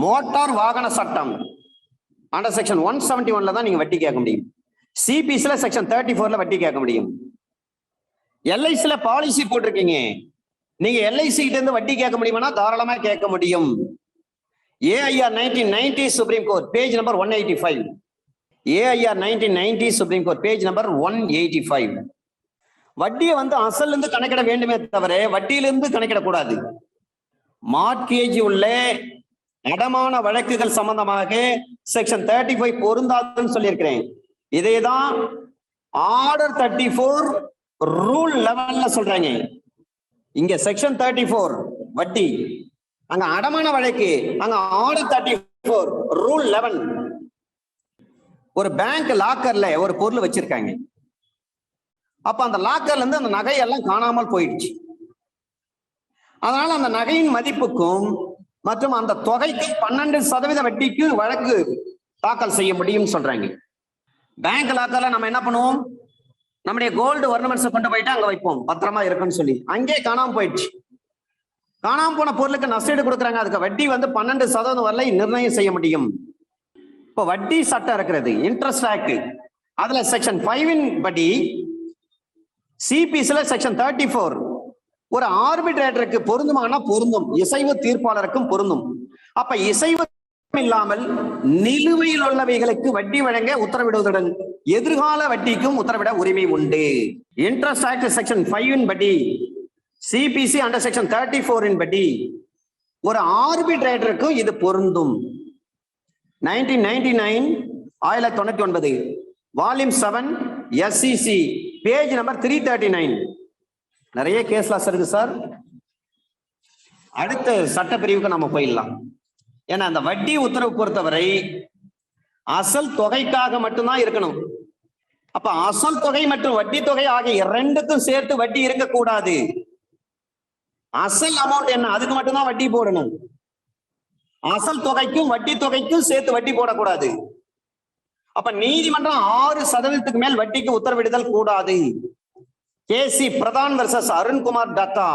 மோட்டார் வாகன சட்டம் அண்டர் செக்ஷன் 171 தான் நீங்க வட்டி கேட்க முடியும். சிபிஸ்ல செக்ஷன் 34 வட்டி கேட்க முடியும். எல்ஐசில பாலிசி போட்டிருக்கீங்க, நீங்க எல்ஐசி கிட்ட இருந்து வட்டி கேட்க முடியுமா? தாராளமா கேட்க முடியும். AIR 1990 supreme court page number 185. AIR 1990 supreme court page number 185. வட்டியை வந்து அசல் இருந்து கணக்கிட வேண்டுமே தவிர வட்டியிலிருந்து கணக்கிடக்கூடாது. மார்ட்கேஜ் உள்ள அடமான வழக்குகள் சம்பந்தமாக செக்ஷன் 35 பொருந்தாதுன்னு சொல்லியிருக்கிறேன். இதேதான் ஆர்டர் 34 ரூல் 11 சொல்றாங்க. இங்க செக்ஷன் 34 வட்டி, அங்க அடமான வழக்கு, அங்க ஆர்டர் 34 ரூல் 11. ஒரு பேங்க் லாக்கர்ல ஒரு பொருள் வச்சிருக்காங்க, அப்ப அந்த லாக்கர்ல இருந்து அந்த நகையெல்லாம் காணாமல் போயிடுச்சு. அதனால அந்த நகையின் மதிப்புக்கும் மற்றும் அந்த தொகைக்கு 12% வட்டிக்கு வழக்கு தாக்கல் செய்ய முடியும் சொல்றாங்க. பேங்க் லாக்கர்ல நம்ம என்ன பண்ணுவோம்? நம்முடைய கோல்டு ஒர்னமெண்ட்ஸ் கொண்டு போயிட்டு அங்க வைப்போம், பத்திரமா இருக்குன்னு சொல்லி. அங்கே காணாம போயிடுச்சு. காணாம போன பொருளுக்கு நஷ்டீடு கொடுக்குறாங்க, அதுக்கு வட்டி வந்து 12% வரலை நிர்ணயம் செய்ய முடியும். இப்போ வட்டி சட்டம் இருக்கிறது, இன்ட்ரெஸ்ட் ஆக்ட், அதுல செக்ஷன் 5 படி சிபிஸ்ல செக்ஷன் 34 ஒரு ஆர்பிட்ரேட்டருக்கு பொருந்துமானா பொருந்தும், இசைவு தீர்ப்பாளருக்கும் பொருந்தும். அப்ப இசைவு இல்லாமல் நிலுவையில் உள்ளவைகளுக்கு வட்டி வழங்க உத்தரவிடுவதுடன் எதிர்கால வட்டிக்கும் உத்தரவிட உரிமை உண்டு. இன்ட்ரெஸ்ட் ஆக்ட் செக்ஷன் 5 படி, சிபிசி அண்டர் செக்ஷன் 34 படி ஒரு ஆர்பிட்ரேட்டருக்கும் இது பொருந்தும். 1999 1999 வால்யூம் 7 SEC பேஜ் நம்பர் 339. நிறைய கேஸ்லாஸ் இருக்கு சார். அடுத்த சட்டப்பிரிவுக்கு நம்ம போயிடலாம். ஏன்னா அந்த வட்டி உத்தரவு பொறுத்தவரை அசல் தொகைக்காக மட்டும்தான் இருக்கணும். அப்ப அசல் தொகை மற்றும் வட்டி தொகை ஆகிய இரண்டுக்கும் சேர்த்து வட்டி இருக்கக்கூடாது. அசல் அமௌண்ட் என்ன, அதுக்கு மட்டும்தான் வட்டி போடணும். அசல் தொகைக்கும் வட்டி தொகைக்கும் சேர்த்து வட்டி போடக்கூடாது. அப்ப நீதிமன்றம் 6% மேல் வட்டிக்கு உத்தரவிடுதல் கூடாது. KC Pradhan versus Arunkumar Datta.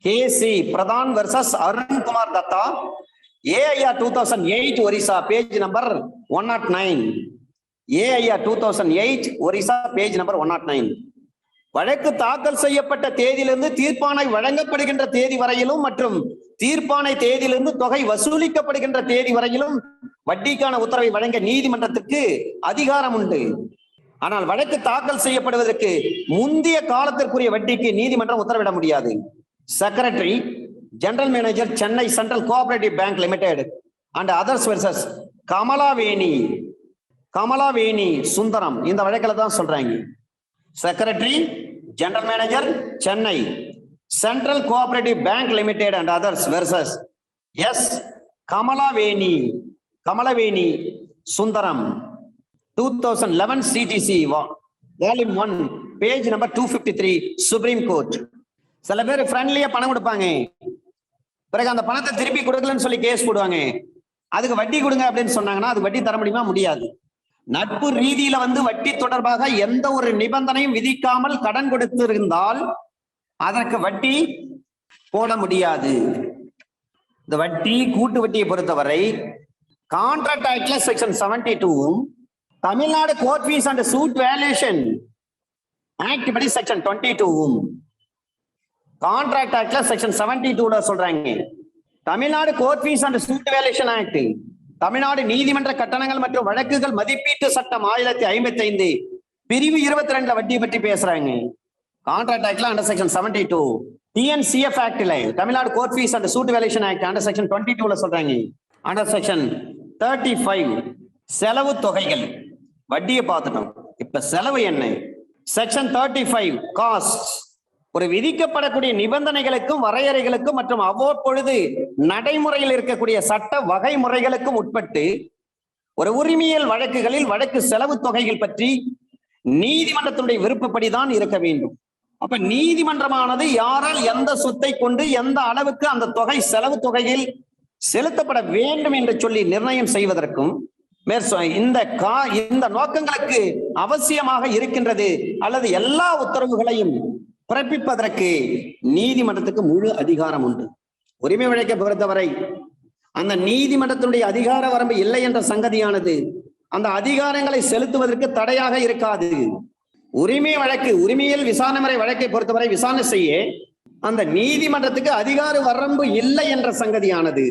KC Pradhan versus Arunkumar Datta, AIR 2008 Orissa, page number 109. AIR 2008 Orissa, page number 109. வழக்கு தாக்கல் செய்யப்பட்ட தேதியிலிருந்து தீர்ப்பாணை வழங்கப்படுகின்ற தேதி வரையிலும் மற்றும் தீர்ப்பாணை தேதியிலிருந்து தொகை வசூலிக்கப்படுகின்ற தேதி வரையிலும் வட்டிக்கான உத்தரவை வழங்க நீதிமன்றத்துக்கு அதிகாரம் உண்டு. ஆனால் வழக்கு தாக்கல் செய்யப்படுவதற்கு முந்தைய காலத்திற்குரிய வட்டிக்கு நீதிமன்றம் உத்தரவிட முடியாது. Secretary general manager, Chennai central cooperative bank limited and others versus Kamalaveni Sundaram, இந்த வழக்கில் தான் சொல்றாங்க. Secretary general manager, Chennai central cooperative bank limited and others versus S Kamalaveni Sundaram, 2011 CTC volume 1, page number 253, supreme court. சில பேர் ஃப்ரெண்ட்லியா பணம் கொடுப்பாங்க, பிறகு அந்த பணத்தை திருப்பி கொடுக்கலன்னு சொல்லி கேஸ் போடுவாங்க. அதுக்கு வட்டி கொடுங்க அப்படின்னு சொன்னாங்கன்னா அது வட்டி தர முடியுமா? முடியாது. நட்பு ரீதியில வட்டி தொடர்பாக எந்த ஒரு நிபந்தனையும் விதிக்காமல் கடன் கொடுத்திருந்தால் அதற்கு வட்டி போட முடியாது. இந்த வட்டி கூட்டு வட்டியை பொறுத்தவரை கான்ட்ராக்ட் ஆக்ட்ல section 72, Tamil Nadu court fees and suit valuation act படி செக்ஷன் 22, கான்ட்ராக்ட் ஆக்ட்ல செக்ஷன் 72 சொல்றாங்க. Tamil Nadu court fees and suit valuation act, Tamil Nadu நீதிமன்ற கட்டணங்கள் மற்றும் வழக்குகள் மதிப்பீட்டு சட்டம் 1055 பிரிவு 22 வட்டி பற்றி பேசுறாங்க. கான்ட்ராக்ட் ஆக்ட்ல அண்டர் செக்ஷன் 72, டிஎன்சிஎஃப் ஆக்ட்ல Tamil Nadu court fees and suit valuation act under section 22 சொல்றாங்க. அண்டர் செக்ஷன் 35 செலவு தொகைகள், வட்டியை பார்த்துட்டோம். இப்ப செலவு என்ன? செக்ஷன் 35 காஸ்ட், ஒரு விதிக்கப்படக்கூடிய நிபந்தனைகளுக்கும் வரையறைகளுக்கும் மற்றும் அவ்வப்பொழுது நடைமுறையில் இருக்கக்கூடிய சட்ட வகை முறைகளுக்கும் உட்பட்டு ஒரு உரிமையியல் வழக்குகளில் வழக்கு செலவு தொகைகள் பற்றி நீதிமன்றத்தினுடைய விருப்பப்படிதான் இருக்க வேண்டும். அப்ப நீதிமன்றமானது யாரால் எந்த சொத்தை கொண்டு எந்த அளவுக்கு அந்த தொகை செலவு தொகையில் செலுத்தப்பட வேண்டும் என்று சொல்லி நிர்ணயம் செய்வதற்கும் இந்த நோக்கங்களுக்கு அவசியமாக இருக்கின்றது அல்லது எல்லா உத்தரவுகளையும் பிறப்பிப்பதற்கு நீதிமன்றத்துக்கு முழு அதிகாரம் உண்டு. உரிமை வழக்கை பொறுத்தவரை அந்த நீதிமன்றத்தினுடைய அதிகார வரம்பு இல்லை என்ற சங்கதியானது அந்த அதிகாரங்களை செலுத்துவதற்கு தடையாக இருக்காது. உரிமை வழக்கு, உரிமையியல் விசாரணை முறை வழக்கை பொறுத்தவரை விசாரணை செய்ய அந்த நீதிமன்றத்துக்கு அதிகார வரம்பு இல்லை என்ற சங்கதியானது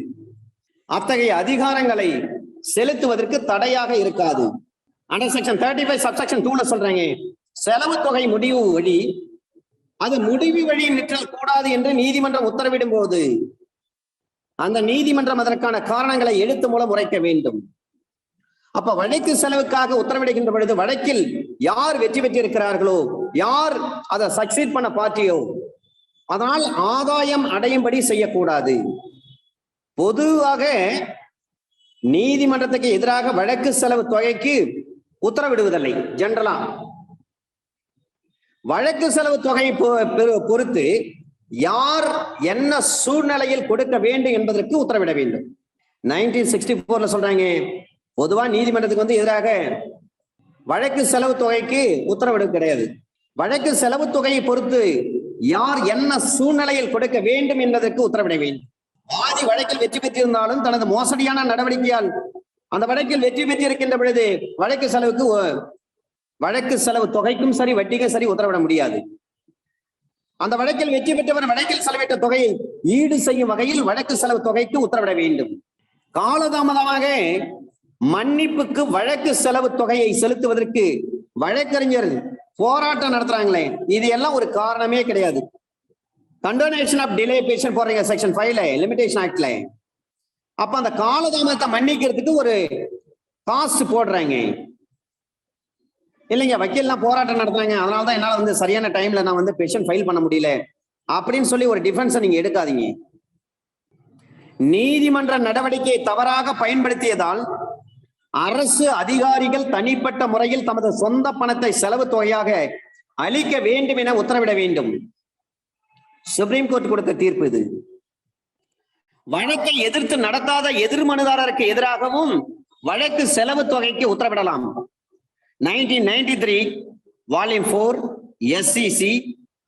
அத்தகைய அதிகாரங்களை செலுத்துவதற்கு தடையாக இருக்காது. அண்டர் செக்ஷன் 35 சப்செக்ஷன் 2 சொல்றாங்க, செலவு தொகை முடிவு வழி அது முடிவு வழி நிற்றல் கூடாது என்று நீதிமன்றம் உத்தரவிடும் போது அந்த நீதிமன்றம் அதற்கான காரணங்களை எழுத்து மூலம் உரைக்க வேண்டும். அப்ப வழக்கு செலவுக்காக உத்தரவிடுகின்ற பொழுது வழக்கில் யார் வெற்றி பெற்றிருக்கிறார்களோ, யார் அதை சக்சீட் பண்ண பார்ட்டியோ, அதனால் ஆதாயம் அடையும்படி செய்யக்கூடாது. பொதுவாக நீதிமன்றத்துக்கு எதிராக வழக்கு செலவு தொகைக்கு உத்தரவிடுவதில்லை. ஜெனரலா வழக்கு செலவு தொகையை பொறுத்து யார் என்ன சூழ்நிலையில் கொடுக்க வேண்டும் என்பதற்கு உத்தரவிட வேண்டும். 1964 சொல்றாங்க, பொதுவா நீதிமன்றத்துக்கு எதிராக வழக்கு செலவு தொகைக்கு உத்தரவிட கிடையாது. வழக்கு செலவு தொகையை பொறுத்து யார் என்ன சூழ்நிலையில் கொடுக்க வேண்டும் என்பதற்கு உத்தரவிட வேண்டும். வாதி வழக்கில் வெற்றி பெற்றிருந்தாலும் தனது மோசடியான நடவடிக்கையால் அந்த வழக்கில் வெற்றி பெற்றிருக்கின்ற பொழுது வழக்கு செலவு தொகைக்கும் சரி வட்டிக்கும் சரி உத்தரவிட முடியாது. அந்த வழக்கில் வெற்றி பெற்றவர் வழக்கில் செலவிட்ட தொகையை ஈடு செய்யும் வகையில் வழக்கு செலவு தொகைக்கு உத்தரவிட வேண்டும். காலதாமதமாக மன்னிப்புக்கு வழக்கு செலவு தொகையை செலுத்துவதற்கு வழக்கறிஞர் போராட்டம் நடத்துறாங்களே, இது எல்லாம் ஒரு காரணமே கிடையாது. கண்டோனேஷன் ஆஃப் டிலே பெட்டிஷன் போடுறீங்க செக்ஷன் 5ல லிமிடேஷன் ஆக்ட்ல. அப்ப அந்த காலதாமதத்தை மன்னிக்கிறதுக்கு ஒரு காஸ்ட் போடுறாங்க. இல்லைங்க வக்கீல்லாம் போராட்டம் நடத்துறாங்க, அதனாலதான் என்னால வந்து சரியான டைம்ல நான் வந்து பெட்டிஷன் ஃபைல் பண்ண முடியல அப்படின்னு சொல்லி ஒரு டிஃபென்ஸை நீங்க எடுக்காதீங்க. நீதிமன்ற நடவடிக்கையை தவறாக பயன்படுத்தியதால் அரசு அதிகாரிகள் தனிப்பட்ட முறையில் தமது சொந்த பணத்தை செலவு தொகையாக அளிக்க வேண்டும் என உத்தரவிட வேண்டும். சுப்ரீம் கோர்ட் கொடுத்த தீர்ப்பு இது. வழக்கை எதிர்த்து நடத்தாத எதிர் மனுதாரருக்கு எதிராகவும் வழக்கு செலவு தொகைக்கு உத்தரவிடலாம். 1993 volume 4 SCC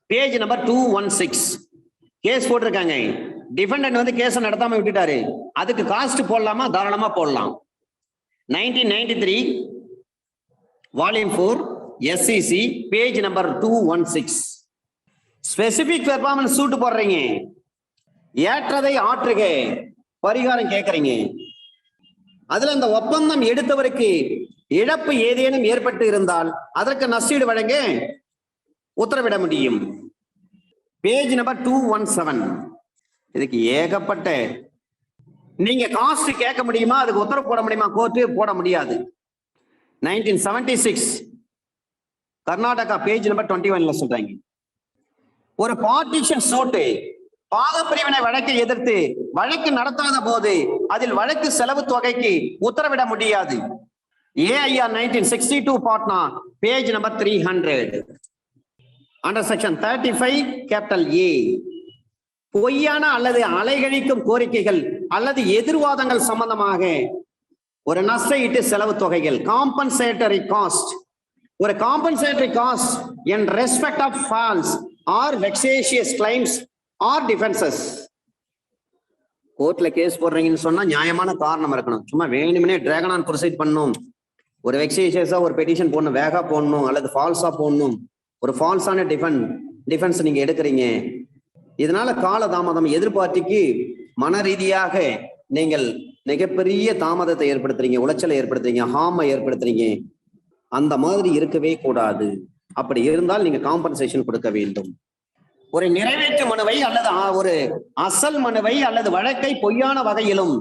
page number 216 case போட்டிருக்காங்க. டிஃபெண்டன்ட் வந்து கேஸ் நடத்தாம விட்டுட்டாரு, அதுக்கு காஸ்ட் போடலாமா? தாராளமா போடலாம். 1993 volume 4 SCC page number 216 specific performance suit போடுறீங்க, ஏற்றதை ஆற்றுக பரிகாரம் கேட்கறீங்க. அதுல இந்த ஒப்பந்தம் எடுத்தவருக்கு இழப்பு ஏதேனும் ஏற்பட்டு இருந்தால் அதற்கு நஷ்டீடு வழங்க உத்தரவிட முடியும். பேஜ் நம்பர் 217 இதுக்கு ஏகப்பட்ட நீங்க காஸ்ட் கேட்க முடியுமா? அதுக்கு உத்தரவு போட முடியுமா? கோர்ட்டு போட முடியாது. 1976 கர்நாடகா பேஜ் நம்பர் 21 சொல்றாங்க, ஒரு பார்ட்டிஷன் சூட்டு பாகப்பிரிவினை வழக்கை எதிர்த்து வழக்கு நடத்தாத போது அதில் வழக்கு செலவு தொகைக்கு உத்தரவிட முடியாது. AIR 1962 Patna page number 300 under section 35 capital A பொய்யான அல்லது அலைகழிக்கும் கோரிக்கைகள் அல்லது எதிர்வாதங்கள் சம்பந்தமாக ஒரு நஷ்டஈட்டு செலவு தொகைகள் காம்பன்சேட்டரி காஸ்ட், ஒரு compensatory cost in respect of false or vexatious claims or defenses. கோர்ட்ல கேஸ் போடுறீங்கன்னு சொன்னா நியாயமான காரணம் இருக்கணும். சும்மா வேணுமனே டிராகன் ஆன் ப்ரொசீட் பண்ணணும், ஒரு வெக்ஸேஷியஸா ஒரு பெட்டிஷன் போடணும், வேகா போடணும் அல்லது ஃபால்ஸா போடணும், ஒரு ஃபால்ஸான டிஃபென்ஸ் நீங்க எடுக்கிறீங்க. இதனால கால தாமதம் எதிர்பார்ட்டிக்கு மன ரீதியாக நீங்கள் மிகப்பெரிய தாமதத்தை ஏற்படுத்துறீங்க, உளைச்சலை ஏற்படுத்துறீங்க, ஹார்மை ஏற்படுத்துறீங்க. அந்த மாதிரி இருக்கவே கூடாது. அப்படி இருந்தால் நீங்க காம்பன்சேஷன் கொடுக்க வேண்டும். ஒரு நிறைவேற்று மனுவை அல்லது ஒரு அசல் மனுவை அல்லது வழக்கை பொய்யான வகையிலும்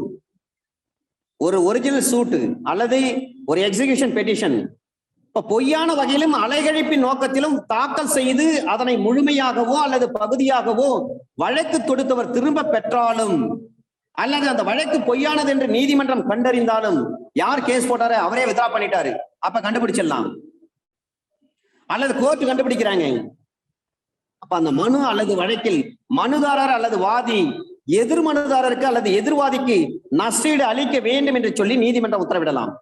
ஒரு ஒரிஜினல் சூட்டு அல்லது ஒரு எக்ஸிகியூஷன் பெட்டிஷன் பொய்யான வகையிலும் அலைகழிப்பின் நோக்கத்திலும் தாக்கல் செய்து அதனை முழுமையாகவோ அல்லது பகுதியாகவோ வழக்கு தொடுத்தவர் திரும்ப பெற்றாலும் அல்லது அந்த வழக்கு பொய்யானது என்று நீதிமன்றம் கண்டறிந்தாலும், யார் கேஸ் போட்டாரு அவரே வித்ரா பண்ணிட்டாரு, அப்ப கண்டுபிடிச்சிடலாம். அல்லது கோர்ட் கண்டுபிடிக்கிறாங்க, அப்ப அந்த மனு அல்லது வழக்கில் மனுதாரர் அல்லது வாதி எதிர் மனுதாரருக்கு அல்லது எதிர்வாதிக்கு நஷ்டஈடு அளிக்க வேண்டும் என்று சொல்லி நீதிமன்றம் உத்தரவிடலாம்.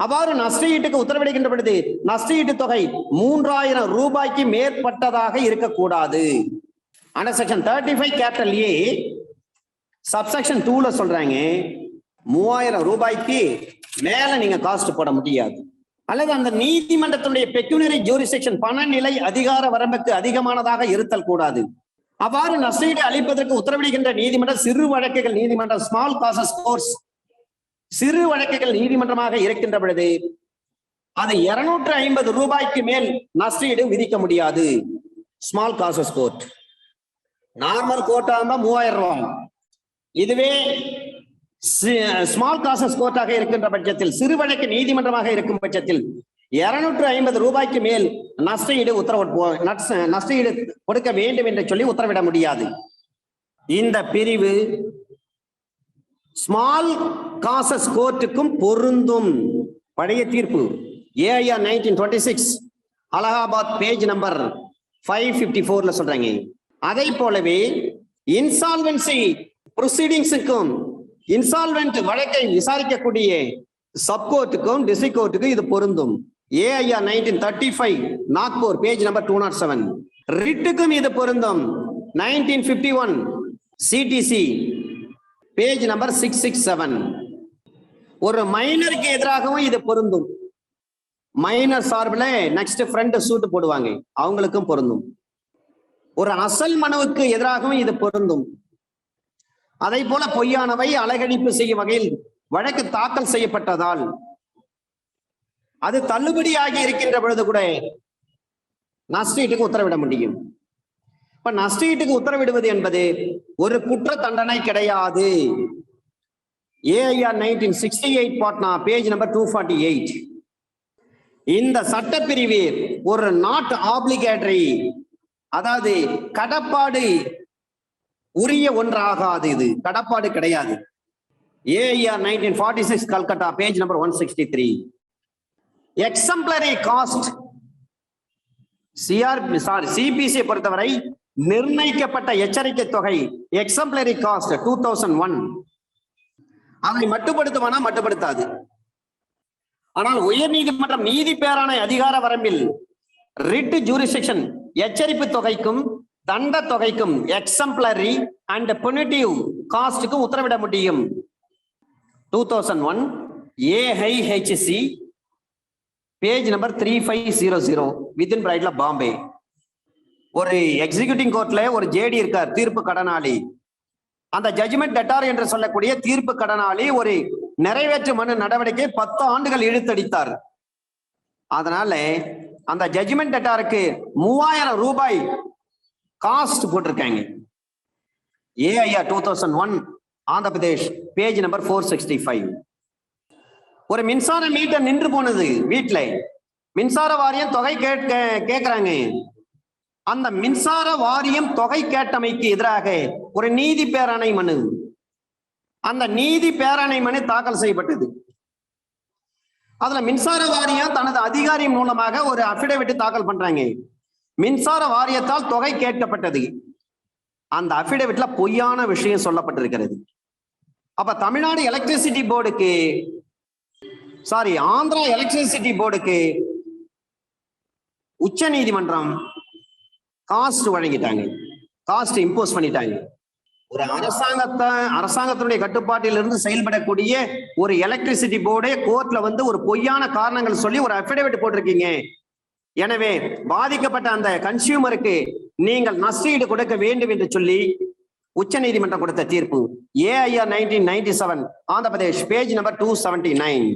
அவ்வாறு நஷ்டஈட்டுக்கு உத்தரவிடுகின்ற பொழுது நஷ்டஈட்டு தொகை 3000 ரூபாய்க்கு மேற்பட்டதாக இருக்கக்கூடாது. Under section 35 capital A subsection 2ல சொல்றாங்க 3000 ரூபாய்க்கு மேல நீங்க காஸ்ட் போட முடியாது. அல்லது அந்த நீதிமன்றத்தினுடைய பெக்யூனரி ஜூரிஸ்டிக்ஷன் பணநிலை அதிகார வரம்புக்கு அதிகமானதாக இருத்தல் கூடாது. அவ்வாறு நஷ்டஈடு அளிப்பதற்கு உத்தரவிடுகின்ற நீதிமன்றம் சிறு வழக்குகள் நீதிமன்றம் ஸ்மால் காசஸ் கோர்ட்ஸ் சிறு வழக்குகள் நீதிமன்றமாக இருக்கின்ற பொழுது அது 250 ரூபாய்க்கு மேல் நஷ்டஈடு விதிக்க முடியாது. ஸ்மால் காசஸ் கோர்ட் நார்மல் கோர்ட்டா இருந்தா 3000 ரூபாய். இதுவே ஸ்மால் காசஸ் கோர்ட்டாக இருக்கின்ற பட்சத்தில், சிறு வழக்கு நீதிமன்றமாக இருக்கும் பட்சத்தில் 250 ரூபாய்க்கு மேல் நஷ்டஈடு நஷ்டஈடு கொடுக்க வேண்டும் என்று சொல்லி உத்தரவிட முடியாது. இந்த பிரிவு ஸ்மால் காசஸ் கோர்ட்டுக்கும் பொருந்தும். பழைய தீர்ப்பு AIR 1926 அலகாபாத் பேஜ் நம்பர் 554ல சொல்றாங்க. அதை போலவே இன்சால்வென்சி ப்ரொசீடிங்ஸுக்கும் இன்சால்வென்ட் வழக்கை விசாரிக்கக்கூடிய சப்கோர்ட்டுக்கும் டிஸ்ட்ரிக்ட் கோர்ட்டுக்கும் இது பொருந்தும். AIR 1935 நாக்பூர் பேஜ் நம்பர் 207 ரிட்டுக்கும் இது பொருந்தும். 1951 CTC பேஜ் நம்பர் 667 ஒரு மைனருக்கு எதிராகவும் இது பொருந்தும். மைனர் சார்பில் நெக்ஸ்ட் ஃப்ரண்ட் சூட் போடுவாங்க, அவங்களுக்கும் பொருந்தும். ஒரு அசல் மனுவுக்கு எதிராகவும் இது பொருந்தும். அதை போல பொய்யானவை அலைகழிப்பு செய்யும் வகையில் வழக்கு தாக்கல் செய்யப்பட்டதால் அது தள்ளுபடியாகி இருக்கின்ற பொழுது கூட நஷ்டஈட்டுக்கு உத்தரவிட முடியும். இப்ப நஷ்டஈட்டுக்கு உத்தரவிடுவது என்பது ஒரு குற்ற தண்டனை கிடையாது. AIR 1968 பாட்னா பேஜ் நம்பர் 248 இந்த சட்டப்பிரிவு ஒரு நாட் ஆப்ளிகேட்டரி, அதாவது கடப்பாடு உரிய ஒன்றாகாது. இது கடப்பாடு கிடையாது. AIR 1946 Calcutta page number 163. Exemplary cost CPC பொறுத்தவரை நிர்ணயிக்கப்பட்ட எச்சரிக்கை தொகை எக்ஸம்ப்ளரி காஸ்ட் 2001 அதை மட்டுப்படுத்துவானா? மட்டுப்படுத்தாது. ஆனால் உயர் நீதிமன்றம் நீதி பேராணை அதிகார வரம்பில் ரிட் ஜூரிஸ்டிக்ஷன் எச்சரிப்பு தொகைக்கும் தண்ட தொகைக்கும் எக்ஸம்ப்ளரி அண்ட் புனிட்டிவ் காஸ்டுக்கும் உத்தரவிட முடியும். 2001 AIHC பேஜ் நம்பர் 3500 வித்தின் பிரைட்ல பாம்பே. ஒரு எக்ஸிகியூட்டிவ் கோர்ட்ல ஒரு ஜேடி இருக்கார், தீர்ப்பு கடனாளி. அந்த ஜட்ஜ்மெண்ட் டெட்டார் என்று சொல்லக்கூடிய தீர்ப்பு கடனாளி ஒரு நிறைவேற்று மனு நடவடிக்கை 10 ஆண்டுகள் இழுத்தடித்தார். அதனால அந்த ஜட்ஜ்மெண்ட் டெட்டாருக்கு 3000 ரூபாய் காஸ்ட் போட்டிருக்காங்க. AIR 2001 Andhra Pradesh page number 465. ஒரு மின்சார மீட்டர் நின்று போனது வீட்டுல, மின்சார வாரியம் தொகை கேட்கிறாங்க. அந்த மின்சார வாரியம் தொகை கேட்டமைக்கு எதிராக ஒரு நீதி பேராணை மனு, அந்த நீதி பேராணை மனு தாக்கல் செய்யப்பட்டது. அதுல மின்சார வாரியம் தனது அதிகாரி மூலமாக ஒரு அபிடவிட் தாக்கல் பண்றாங்க. மின்சார வாரியத்தால் தொகை கேட்கப்பட்டது. அந்த அபிடவிட்ல பொய்யான விஷயம் சொல்லப்பட்டிருக்கிறது. அப்ப தமிழ்நாடு எலக்ட்ரிசிட்டி போர்டுக்கு ஆந்திரா எலக்ட்ரிசிட்டி போர்டுக்கு உச்ச நீதிமன்றம் காஸ்ட் வழங்கிட்டாங்க, காஸ்ட் இம்போஸ் பண்ணிட்டாங்க. ஒரு அரசாங்கத்தினுடைய கட்டுப்பாட்டில் இருந்து செயல்படக்கூடிய ஒரு எலக்ட்ரிசிட்டி போர்டே கோர்ட்ல ஒரு பொய்யான காரணங்கள் சொல்லி ஒரு அபிடவிட் போட்டிருக்கீங்க. எனவே பாதிக்கப்பட்ட அந்த கன்சியூமருக்கு நீங்கள் நஷ்டஈடு கொடுக்க வேண்டும் என்று சொல்லி உச்ச நீதிமன்றம் கொடுத்த தீர்ப்பு AIR 1997 Andhra Pradesh page number 279.